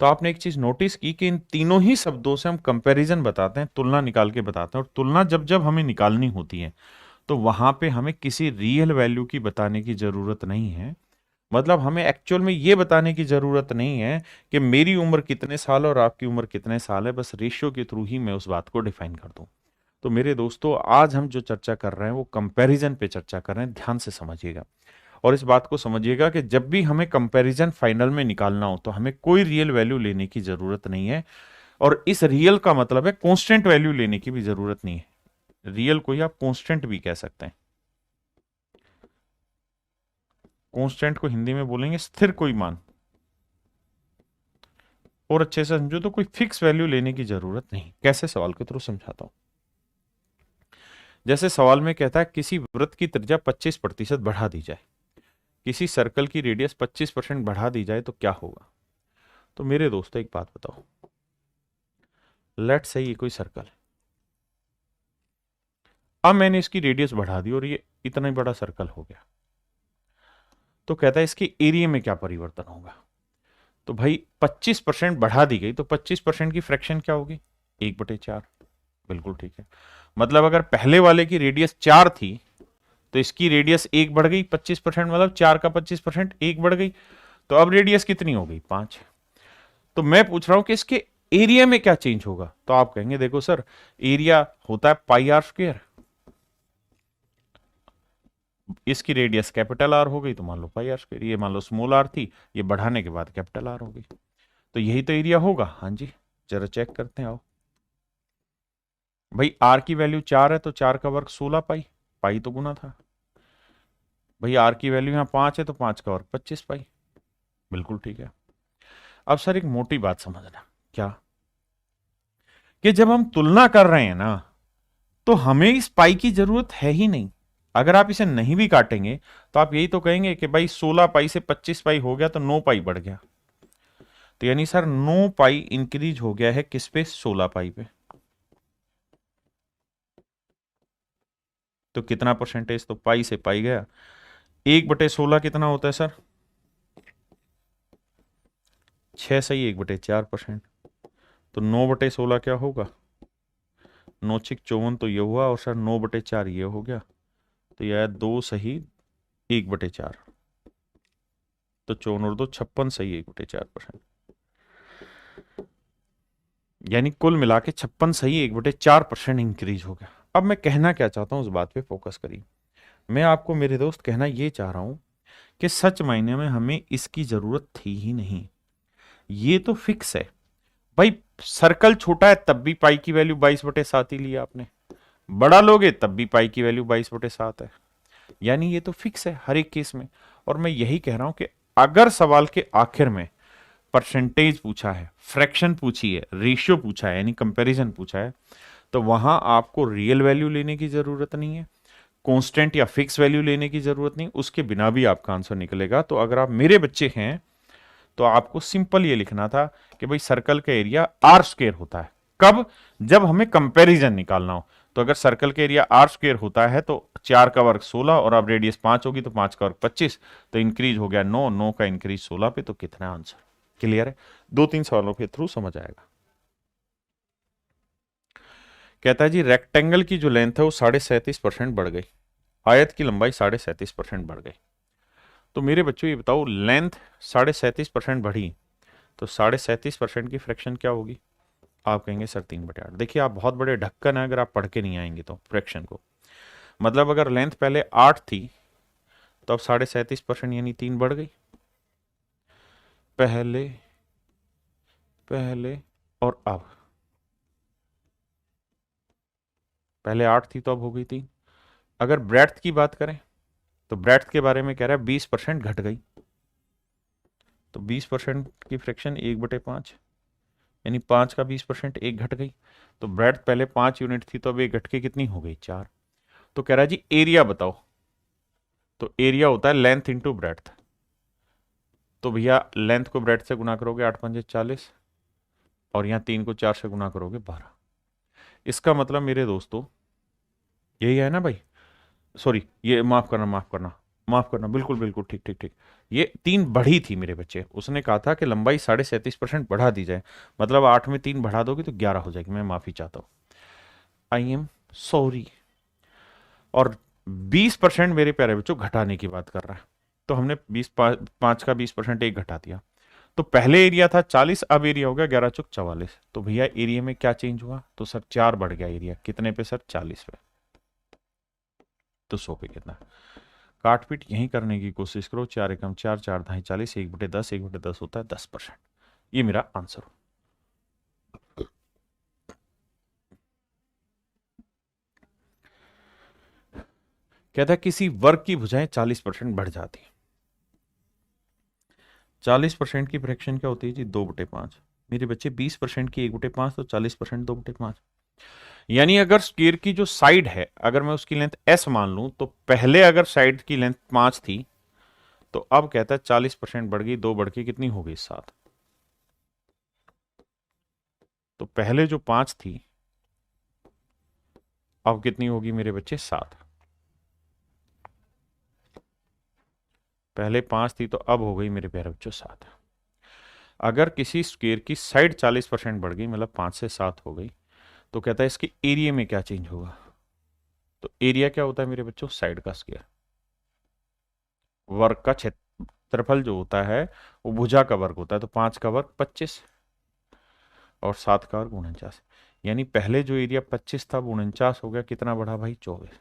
तो आपने एक चीज नोटिस की कि इन तीनों ही शब्दों से हम कंपैरिजन बताते हैं, तुलना निकाल के बताते हैं, और तुलना जब जब हमें निकालनी होती है तो वहां पे हमें किसी रियल वैल्यू की बताने की जरूरत नहीं है। मतलब हमें एक्चुअल में ये बताने की जरूरत नहीं है कि मेरी उम्र कितने साल और आपकी उम्र कितने साल है, बस रेशियो के थ्रू ही मैं उस बात को डिफाइन कर दूं। तो मेरे दोस्तों आज हम जो चर्चा कर रहे हैं वो कंपैरिजन पे चर्चा कर रहे हैं, ध्यान से समझिएगा। और इस बात को समझिएगा कि जब भी हमें कंपैरिजन फाइनल में निकालना हो तो हमें कोई रियल वैल्यू लेने की जरूरत नहीं है। और इस रियल का मतलब है कांस्टेंट वैल्यू लेने की भी जरूरत नहीं है। रियल को ही आप कांस्टेंट भी कह सकते हैं। कांस्टेंट को हिंदी में बोलेंगे स्थिर कोई मान। और अच्छे से समझो तो कोई फिक्स वैल्यू लेने की जरूरत नहीं। कैसे, सवाल के थ्रू समझाता हूं। जैसे सवाल में कहता है किसी वृत्त की त्रिज्या 25% बढ़ा दी जाए, किसी सर्कल की रेडियस 25% बढ़ा दी जाए तो क्या होगा। तो मेरे दोस्तों एक बात बताओ, लेट से ये कोई सर्कल है, अब मैंने इसकी रेडियस बढ़ा दी और ये इतना ही बड़ा सर्कल हो गया, तो कहता है इसके एरिया में क्या परिवर्तन होगा। तो भाई 25% बढ़ा दी गई तो 25% की फ्रैक्शन क्या होगी, 1/4। बिल्कुल ठीक है। मतलब अगर पहले वाले की रेडियस 4 थी तो इसकी रेडियस 1 बढ़ गई, 25% मतलब 4 का 25% 1 बढ़ गई, तो अब रेडियस कितनी हो गई, 5। तो मैं पूछ रहा हूं कि इसके एरिया में क्या चेंज होगा। तो आप कहेंगे देखो सर, एरिया होता है पाई आर स्क्वायर, इसकी रेडियस कैपिटल आर हो गई तो मान लो पाई आर स्क्वायर, ये मान लो स्मॉल आर थी, ये बढ़ाने के बाद कैपिटल आर हो गई, तो यही तो एरिया होगा। हाँ जी, जरा चेक करते हैं आओ। भाई आर की वैल्यू 4 है तो 4 का वर्ग 16 पाई, पाई तो गुना था। भाई आर की वैल्यू यहां 5 है तो 5 का वर्ग 25 पाई। बिल्कुल ठीक है। अब सर एक मोटी बात समझना, क्या कि जब हम तुलना कर रहे हैं ना तो हमें इस पाई की जरूरत है ही नहीं। अगर आप इसे नहीं भी काटेंगे तो आप यही तो कहेंगे कि भाई 16 पाई से 25 पाई हो गया तो 9 पाई बढ़ गया। तो यानी सर 9 पाई इंक्रीज हो गया है किस पे, 16 पाई पे। तो कितना परसेंटेज, तो पाई से पाई गया, 1/16 कितना होता है सर, 6 सही, 1/4%। तो 9/16 क्या होगा, 9×6 = 54, तो ये हुआ, और सर 9/4 ये हो गया, तो यह 2 सही 1/4, तो 54 और 2 56 सही 1/4%। यानी कुल मिला के 56 सही 1/4% इंक्रीज हो गया। अब मैं कहना क्या चाहता हूं उस बात पे फोकस करिए। मैं आपको मेरे दोस्त कहना ये चाह रहा हूं कि सच मायने में हमें इसकी जरूरत थी ही नहीं, ये तो फिक्स है। भाई सर्कल छोटा है तब भी पाई की वैल्यू 22/7 ही लिया आपने, बड़ा लोगे तब भी पाई की वैल्यू 22/7 है, यानी ये तो फिक्स है हर एक केस में। और मैं यही कह रहा हूं कि अगर सवाल के आखिर में परसेंटेज पूछा है, फ्रैक्शन पूछी है, रेशियो पूछा है, यानी कंपैरिजन पूछा है, तो वहां आपको रियल वैल्यू लेने की जरूरत नहीं है, कांस्टेंट या फिक्स वैल्यू लेने की जरूरत नहीं, उसके बिना भी आपका आंसर निकलेगा। तो अगर आप मेरे बच्चे हैं तो आपको सिंपल ये लिखना था कि भाई सर्कल का एरिया आर स्क्वायर होता है। कब, जब हमें कंपैरिजन निकालना हो। तो अगर सर्कल का एरिया आर स्क्वायर होता है तो 4 का वर्ग 16 और अब रेडियस 5 होगी तो 5 का वर्ग 25, तो इंक्रीज हो गया 9, 9 का इंक्रीज 16 पे, तो कितना आंसर। क्लियर है? 2-3 सवालों के थ्रू समझ आएगा। कहता है जी रेक्टेंगल की जो लेंथ है वो 37.5% बढ़ गई, आयत की लंबाई 37.5% बढ़ गई। तो मेरे बच्चों ये बताओ, लेंथ 37.5% बढ़ी तो 37.5% की फ्रैक्शन क्या होगी। आप कहेंगे सर 3/8। देखिए आप बहुत बड़े ढक्कन है अगर आप पढ़ के नहीं आएंगे तो फ्रैक्शन को। मतलब अगर लेंथ पहले 8 थी तो अब 37.5% यानी 3 बढ़ गई। पहले पहले और अब, पहले 8 थी तो अब हो गई 3। अगर ब्रेड्थ की बात करें तो ब्रेड्थ के बारे में कह रहा है 20% घट गई, तो 20% की फ्रैक्शन 1/5, यानी 5 का 20% 1 घट गई। तो ब्रेड्थ पहले 5 यूनिट थी तो अब 1 घट के कितनी हो गई 4। तो कह रहा है जी एरिया बताओ, तो एरिया होता है लेंथ इंटू ब्रेड्थ। तो भैया लेंथ को ब्रेड्थ से गुना करोगे 8 पंजे 40, और यहाँ 3 को 4 से गुना करोगे 12। इसका मतलब मेरे दोस्तों यही है ना भाई, सॉरी ये माफ करना माफ करना माफ करना, बिल्कुल बिल्कुल ठीक ठीक ठीक, ये 3 बढ़ी थी मेरे बच्चे, उसने कहा था कि लंबाई 37.5% बढ़ा दी जाए, मतलब 8 में 3 बढ़ा दोगे तो 11 हो जाएगी। मैं माफी चाहता हूँ, आई एम सॉरी। और 20% मेरे प्यारे बच्चों घटाने की बात कर रहा है, तो हमने 5 का 20% एक घटा दिया। तो पहले एरिया था 40, अब एरिया हो गया 11 चौक 44। तो भैया एरिया में क्या चेंज हुआ, तो सर 4 बढ़ गया एरिया, कितने पे सर 40 पे, तो 100 पे कितना। काटपीट यहीं करने की कोशिश करो, 4 एकम 4, 4 ढाई 40, 1/10, 1/10 होता है 10%। ये मेरा आंसर हो। कहता है किसी वर्ग की भुजाएं 40% बढ़ जाती है। 40% की फ्रैक्शन क्या होती है जी, 2/5। मेरे बच्चे 20% की 1/5, तो 40% 2/5। यानी अगर स्क्वायर की जो साइड है, अगर मैं उसकी लेंथ s मान लूं, तो पहले अगर साइड की लेंथ 5 थी, तो अब कहता है 40% बढ़ गई, 2 बढ़ के कितनी हो गई 7। तो पहले जो 5 थी अब कितनी होगी मेरे बच्चे 7। पहले 5 थी तो अब हो गई मेरे प्यारे बच्चों 7। अगर किसी स्क्वायर की साइड 40% बढ़ गई, मतलब 5 से 7 हो गई, तो कहता है इसके एरिया में क्या चेंज होगा। तो एरिया क्या होता है मेरे बच्चों, साइड का स्क्वायर, वर्ग का क्षेत्रफल जो होता है वो भुजा का वर्ग होता है। तो 5 का वर्ग 25 और 7 का वर्ग 49, यानी पहले जो एरिया 25 था वो 49 हो गया, कितना बढ़ा भाई 24।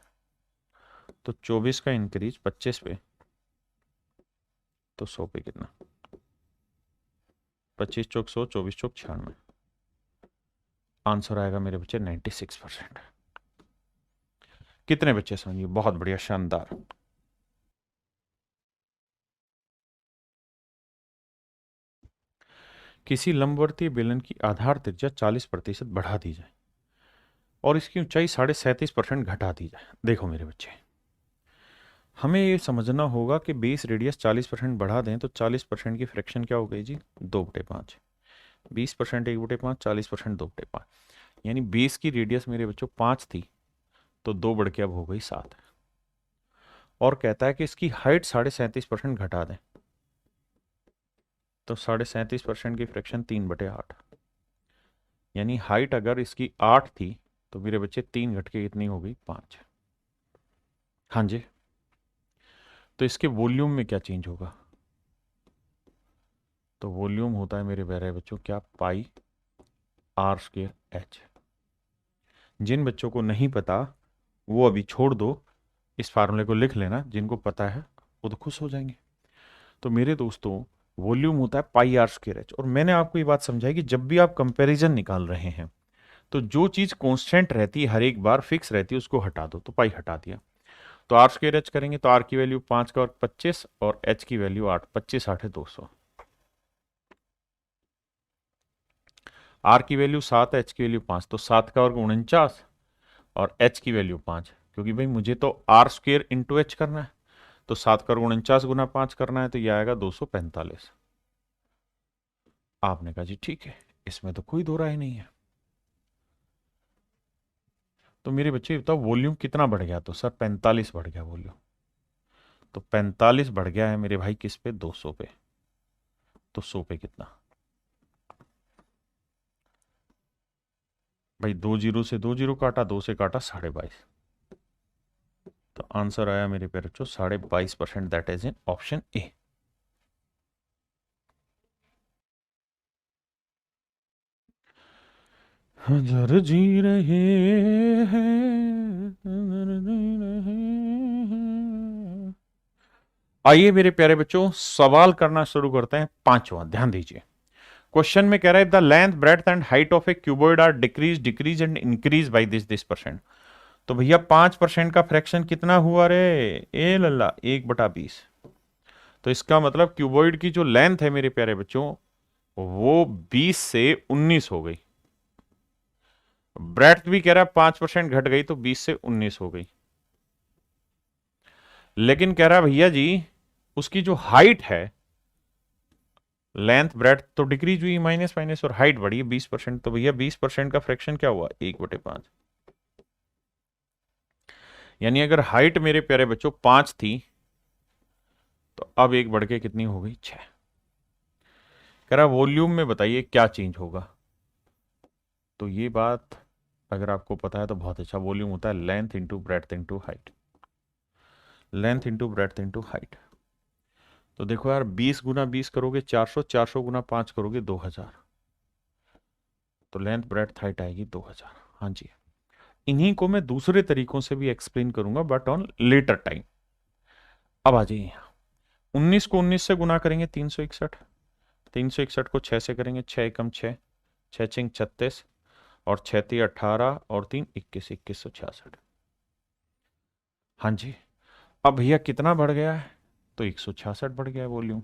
तो 24 का इंक्रीज 25 पे, तो 100 पे कितना, 25 चौक 100, 24 चौक 96। आंसर आएगा मेरे बच्चे 96%। कितने बच्चे समझिए, बहुत बढ़िया शानदार। किसी लंबवर्तीय बेलन की आधार त्रिज्या 40% बढ़ा दी जाए और इसकी ऊंचाई 37.5% घटा दी जाए। देखो मेरे बच्चे, हमें ये समझना होगा कि बेस रेडियस 40% बढ़ा दें तो 40% की फ्रैक्शन क्या हो गई जी, 2/5। 20% 1/5, 40% 2/5, यानी बेस की रेडियस मेरे बच्चों 5 थी तो 2 बढ़ के अब हो गई 7। और कहता है कि इसकी हाइट 37.5% घटा दें, तो 37.5% की फ्रैक्शन 3/8, यानी हाइट अगर इसकी 8 थी तो मेरे बच्चे 3 घट के कितनी हो गई 5। हाँ जी, तो इसके वॉल्यूम में क्या चेंज होगा, तो वॉल्यूम होता है मेरे प्यारे बच्चों क्या, पाई आर स्क्वायर एच। जिन बच्चों को नहीं पता वो अभी छोड़ दो, इस फार्मूले को लिख लेना, जिनको पता है वो तो खुश हो जाएंगे। तो मेरे दोस्तों वॉल्यूम होता है पाई आर स्क्वायर एच। और मैंने आपको ये बात समझाई कि जब भी आप कंपैरिजन निकाल रहे हैं तो जो चीज कांस्टेंट रहती है, हर एक बार फिक्स रहती है, उसको हटा दो। तो पाई हटा दिया, तो आर स्क्वायर एच करेंगे तो आर की वैल्यू 5 का वर्ग 25 और एच की वैल्यू 8, 25 8 है 200। आर की वैल्यू 7 है, एच की वैल्यू 5, तो 7 का वर्ग 49 और एच की वैल्यू 5, क्योंकि भाई मुझे तो आर स्क्वायर इंटू एच करना है, तो 7 का वर्ग 49 गुना 5 करना है, तो यह आएगा 245। आपने कहा जी ठीक है, इसमें तो कोई दो राय नहीं है। तो मेरे बच्चे बताओ वॉल्यूम कितना बढ़ गया, तो सर 45 बढ़ गया वॉल्यूम। तो 45 बढ़ गया है मेरे भाई किस पे, 200 पे। तो 100 पे कितना भाई, 2 जीरो से 2 जीरो काटा, 2 से काटा 22.5। तो आंसर आया मेरे प्यारे बच्चों 22.5%, that is in option A. हजार जी रहे हैं, हजार जी रहे हैं। आइए मेरे प्यारे बच्चों सवाल करना शुरू करते हैं। पांचवा, ध्यान दीजिए। क्वेश्चन में कह रहा है the length breadth and height of a cuboid are decrease and increase by this percent. तो भैया 5% का फ्रैक्शन कितना हुआ रे? ए लल्ला 1/20। तो इसका मतलब क्यूबॉइड की जो लेंथ है मेरे प्यारे बच्चों वो 20 से 19 हो गई। ब्रेड्थ भी कह रहा है 5% घट गई तो 20 से 19 हो गई। लेकिन कह रहा है भैया जी उसकी जो हाइट है, लेंथ ब्रेड्थ तो डिक्रीज हुई माइनस माइनस और हाइट बढ़ी 20%। तो भैया 20% का फ्रैक्शन क्या हुआ? 1/5। यानी अगर हाइट मेरे प्यारे बच्चों 5 थी तो अब एक बढ़ के कितनी हो गई? 6। कह रहा वॉल्यूम में बताइए क्या चेंज होगा। तो ये बात अगर आपको पता है तो बहुत अच्छा। वॉल्यूम होता है length into breadth into height. Length into breadth into height. तो देखो यार 20 गुना 20 करोगे 400, 400 गुना 5 करोगे 2000। तो लेंथ ब्रेड्थ हाइट आएगी 2000। हाँ जी। इन्हीं को मैं दूसरे तरीकों से भी एक्सप्लेन करूंगा बट ऑन लेटर टाइम। अब आ जाइए यहाँ। 19 को 19 से गुना करेंगे 361। 361 को 6 से करेंगे 6 एकम 6, 6 छिंग 36 और 6 ती 18 और 3 21, 2166। हाँ जी। अब भैया कितना बढ़ गया है? तो 166 बढ़ गया है वॉल्यूम।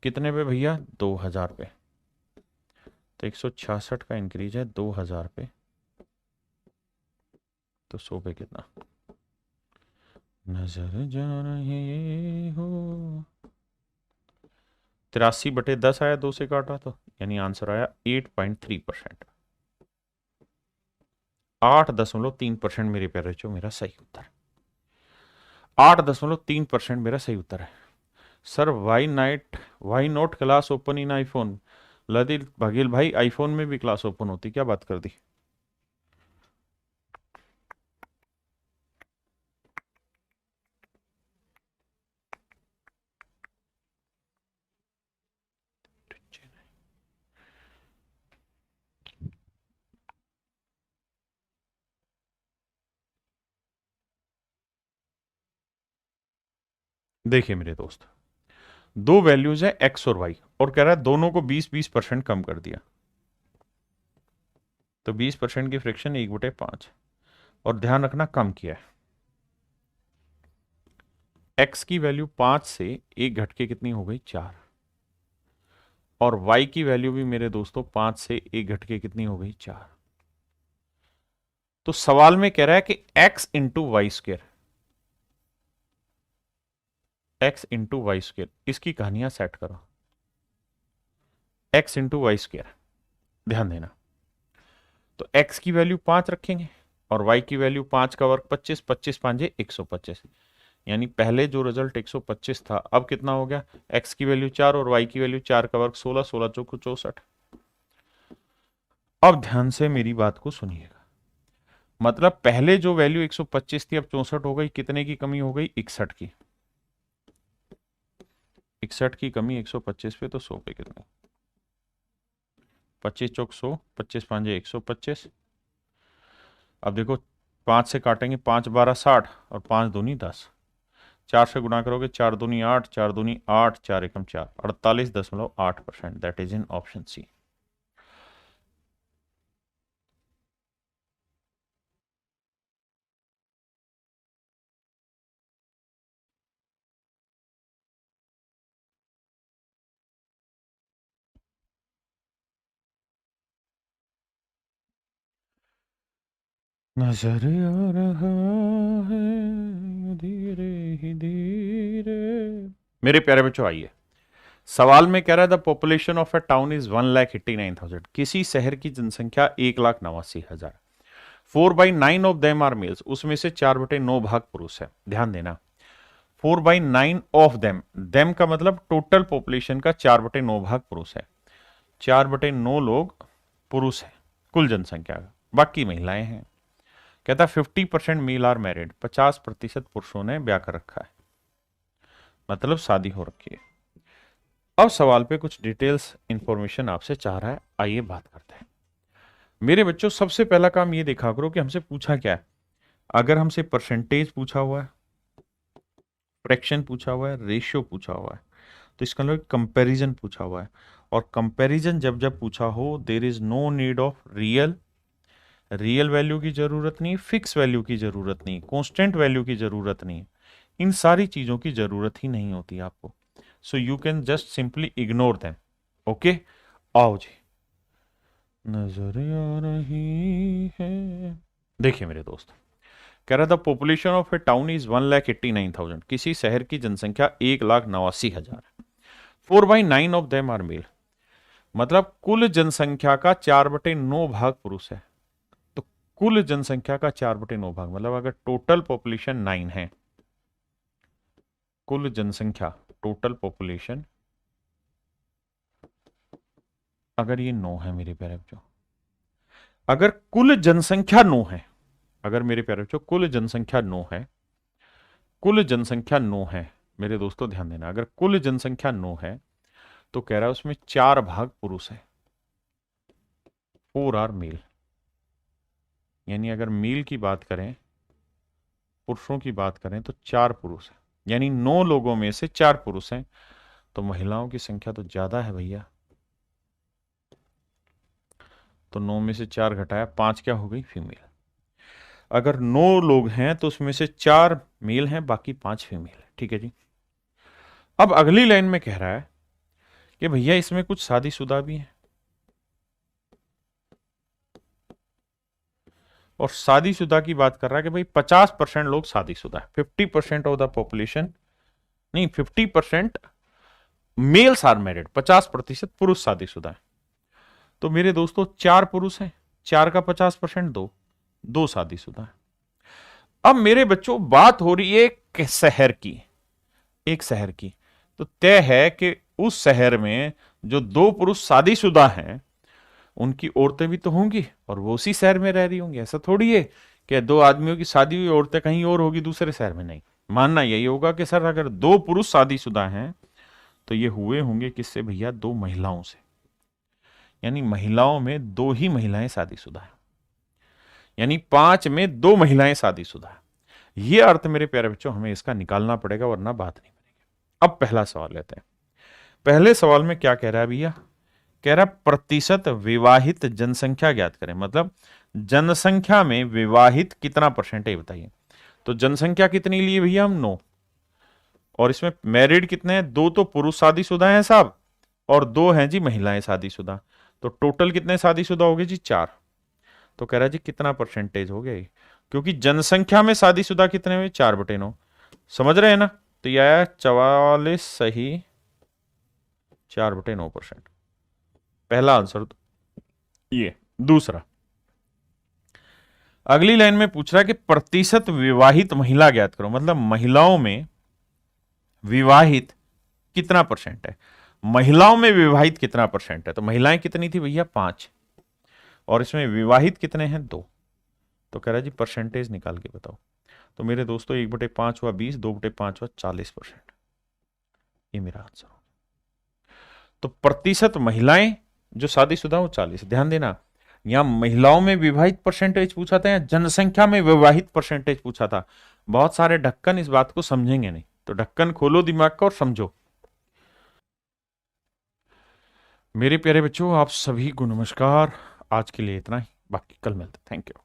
कितने पे भैया? 2000 पे। तो 166 का इंक्रीज है 2000 पे। तो 100 पे कितना? नजर जा रहे हो। 83/10 आया, 2 से काटा तो यानी आंसर आया 8.3%। 8.3% मेरे प्यारे बच्चों मेरा सही उत्तर। 8.3% मेरा सही उत्तर है। Sir why not class open in iPhone? Lalit Baghel भाई आईफोन में भी क्लास ओपन होती, क्या बात कर दी। देखिए मेरे दोस्त, दो वैल्यूज है एक्स और वाई और कह रहा है दोनों को 20-20% कम कर दिया। तो 20% की फ्रैक्शन 1/5 और ध्यान रखना कम किया है। एक्स की वैल्यू 5 से एक घट के कितनी हो गई? 4। और y की वैल्यू भी मेरे दोस्तों 5 से एक घट के कितनी हो गई? 4। तो सवाल में कह रहा है कि x into y square, x into y square, इसकी कहानियां सेट करो। x इंटू वाई स्क्र, ध्यान देना। तो x की वैल्यू 5 रखेंगे और y की वैल्यू 5 का वर्ग 25, 25 पांजे 125। यानी पहले जो रिजल्ट 125 था अब कितना हो गया? x की वैल्यू 4 और y की वैल्यू 4 का वर्ग 16, 16 चौको 64। अब ध्यान से मेरी बात को सुनिएगा। मतलब पहले जो वैल्यू 125 थी अब 64 हो गई। कितने की कमी हो गई? 61 की। 61 की कमी 125 पे तो 100 पे कितने? 25 चौक 100, 25 पांजे 125। अब देखो 5 से काटेंगे, 5 12 60 और 5 दूनी 10। 4 से गुणा करोगे 4 दूनी 8, 4 दूनी 8, 4 एकम 4, 48.8%। That is in option c. नजर आ रहा है धीरे ही धीरे। मेरे प्यारे बच्चों आइए, सवाल में कह रहा है the population of A town is 1,89,000। किसी शहर की जनसंख्या 1,89,000। 4/9 ऑफ देम आर मेल्स, उसमें से 4/9 भाग पुरुष है। ध्यान देना, 4/9 ऑफ देम, देम का मतलब टोटल पॉपुलेशन का 4/9 भाग पुरुष है। 4/9 लोग पुरुष है कुल जनसंख्या का, बाकी महिलाएं हैं। कहता 50% मेल आर मैरिड, 50% पुरुषों ने ब्याह कर रखा है, मतलब शादी हो रखी है। अब सवाल पे कुछ डिटेल्स इंफॉर्मेशन आपसे चाह रहा है, आइए बात करते हैं। मेरे बच्चों सबसे पहला काम ये देखा करो कि हमसे पूछा क्या है। अगर हमसे परसेंटेज पूछा हुआ है, फ्रैक्शन पूछा हुआ है, रेशियो पूछा हुआ है, तो इसका मतलब कंपैरिजन पूछा हुआ है। और कंपैरिजन जब जब पूछा हो, there is no need of real value की जरूरत नहीं, फिक्स वैल्यू की जरूरत नहीं, कांस्टेंट वैल्यू की जरूरत नहीं, इन सारी चीजों की जरूरत ही नहीं होती आपको। So you can just simply ignore them. Okay, आओ जी, नजर आ रही है। देखिए मेरे दोस्त, कह रहा था population of A town is 1,89,000। किसी शहर की जनसंख्या 1,89,000 है। 4/9 ऑफ देम आर मेल। मतलब कुल जनसंख्या का 4/9 भाग पुरुष है। तो कुल जनसंख्या का 4/9 भाग मतलब अगर टोटल पॉपुलेशन 9 है, कुल जनसंख्या टोटल पॉपुलेशन अगर ये 9 है मेरे प्यारे बच्चों, अगर कुल जनसंख्या 9 है, अगर मेरे प्यारे बच्चों कुल जनसंख्या 9 है, कुल जनसंख्या 9 है मेरे दोस्तों, ध्यान देना, अगर कुल जनसंख्या 9 है तो कह रहा है उसमें 4 भाग पुरुष है, 4 आर मेल। यानी अगर मेल की बात करें, पुरुषों की बात करें तो 4 पुरुष है, यानी 9 लोगों में से 4 पुरुष हैं। तो महिलाओं की संख्या तो ज्यादा है भैया। तो 9 में से 4 घटाया 5, क्या हो गई? फीमेल। अगर 9 लोग हैं तो उसमें से 4 मेल हैं, बाकी 5 फीमेल है। ठीक है जी। अब अगली लाइन में कह रहा है कि भैया इसमें कुछ शादीशुदा भी हैं, और शादीशुदा की बात कर रहा है कि भाई 50% लोग शादीशुदा है, 50% ऑफ द पॉपुलेशन, नहीं 50% मेल्स आर मैरिड, 50% पुरुष शादीशुदा है। तो मेरे दोस्तों 4 पुरुष हैं, 4 का 50% 2 शादीशुदा है। अब मेरे बच्चों बात हो रही है एक शहर की, एक शहर की। तो तय है कि उस शहर में जो 2 पुरुष शादीशुदा हैं उनकी औरतें भी तो होंगी और वो उसी शहर में रह रही होंगी। ऐसा थोड़ी है कि 2 आदमियों की शादी हुई, औरतें कहीं और होगी दूसरे शहर में। नहीं, मानना यही होगा कि सर अगर 2 पुरुष शादीशुदा हैं तो ये हुए होंगे किससे भैया? 2 महिलाओं से। यानी महिलाओं में 2 ही महिलाएं शादीशुदा है, यानी 5 में 2 महिलाएं शादीशुदा है। ये अर्थ मेरे प्यारे बच्चों हमें इसका निकालना पड़ेगा, वरना बात नहीं बनेगी। अब पहला सवाल लेते हैं। पहले सवाल में क्या कह रहा है भैया? कह रहा प्रतिशत विवाहित जनसंख्या ज्ञात करें। मतलब जनसंख्या में विवाहित कितना परसेंट है बताइए। तो जनसंख्या कितनी ली भैया हम? 9, और इसमें मैरिड कितने हैं? 2 तो पुरुष शादीशुदा हैं साहब, और 2 हैं जी महिलाएं शादीशुदा। तो टोटल कितने शादीशुदा हो गए जी? 4। तो कह रहा है जी कितना परसेंटेज हो गया ये? क्योंकि जनसंख्या में शादीशुदा कितने हुए? 4/9। समझ रहे हैं ना? तो यह आया 44 सही 4/9%। पहला आंसर तो ये। दूसरा, अगली लाइन में पूछ रहा है कि प्रतिशत विवाहित महिला ज्ञात करो। मतलब महिलाओं में विवाहित कितना परसेंट है, महिलाओं में विवाहित कितना परसेंट है। तो महिलाएं कितनी थी भैया? 5, और इसमें विवाहित कितने हैं? 2। तो कह रहा है जी परसेंटेज निकाल के बताओ। तो मेरे दोस्तों 1/5 हुआ 20, 2/5 हुआ 40%। ये मेरा आंसर हो। तो प्रतिशत महिलाएं जो शादीशुदा हो 40। ध्यान देना, यहां महिलाओं में विवाहित परसेंटेज पूछा था या जनसंख्या में विवाहित परसेंटेज पूछा था। बहुत सारे ढक्कन इस बात को समझेंगे नहीं, तो ढक्कन खोलो दिमाग का और समझो। मेरे प्यारे बच्चों, आप सभी को नमस्कार। आज के लिए इतना ही, बाकी कल मिलते। Thank you.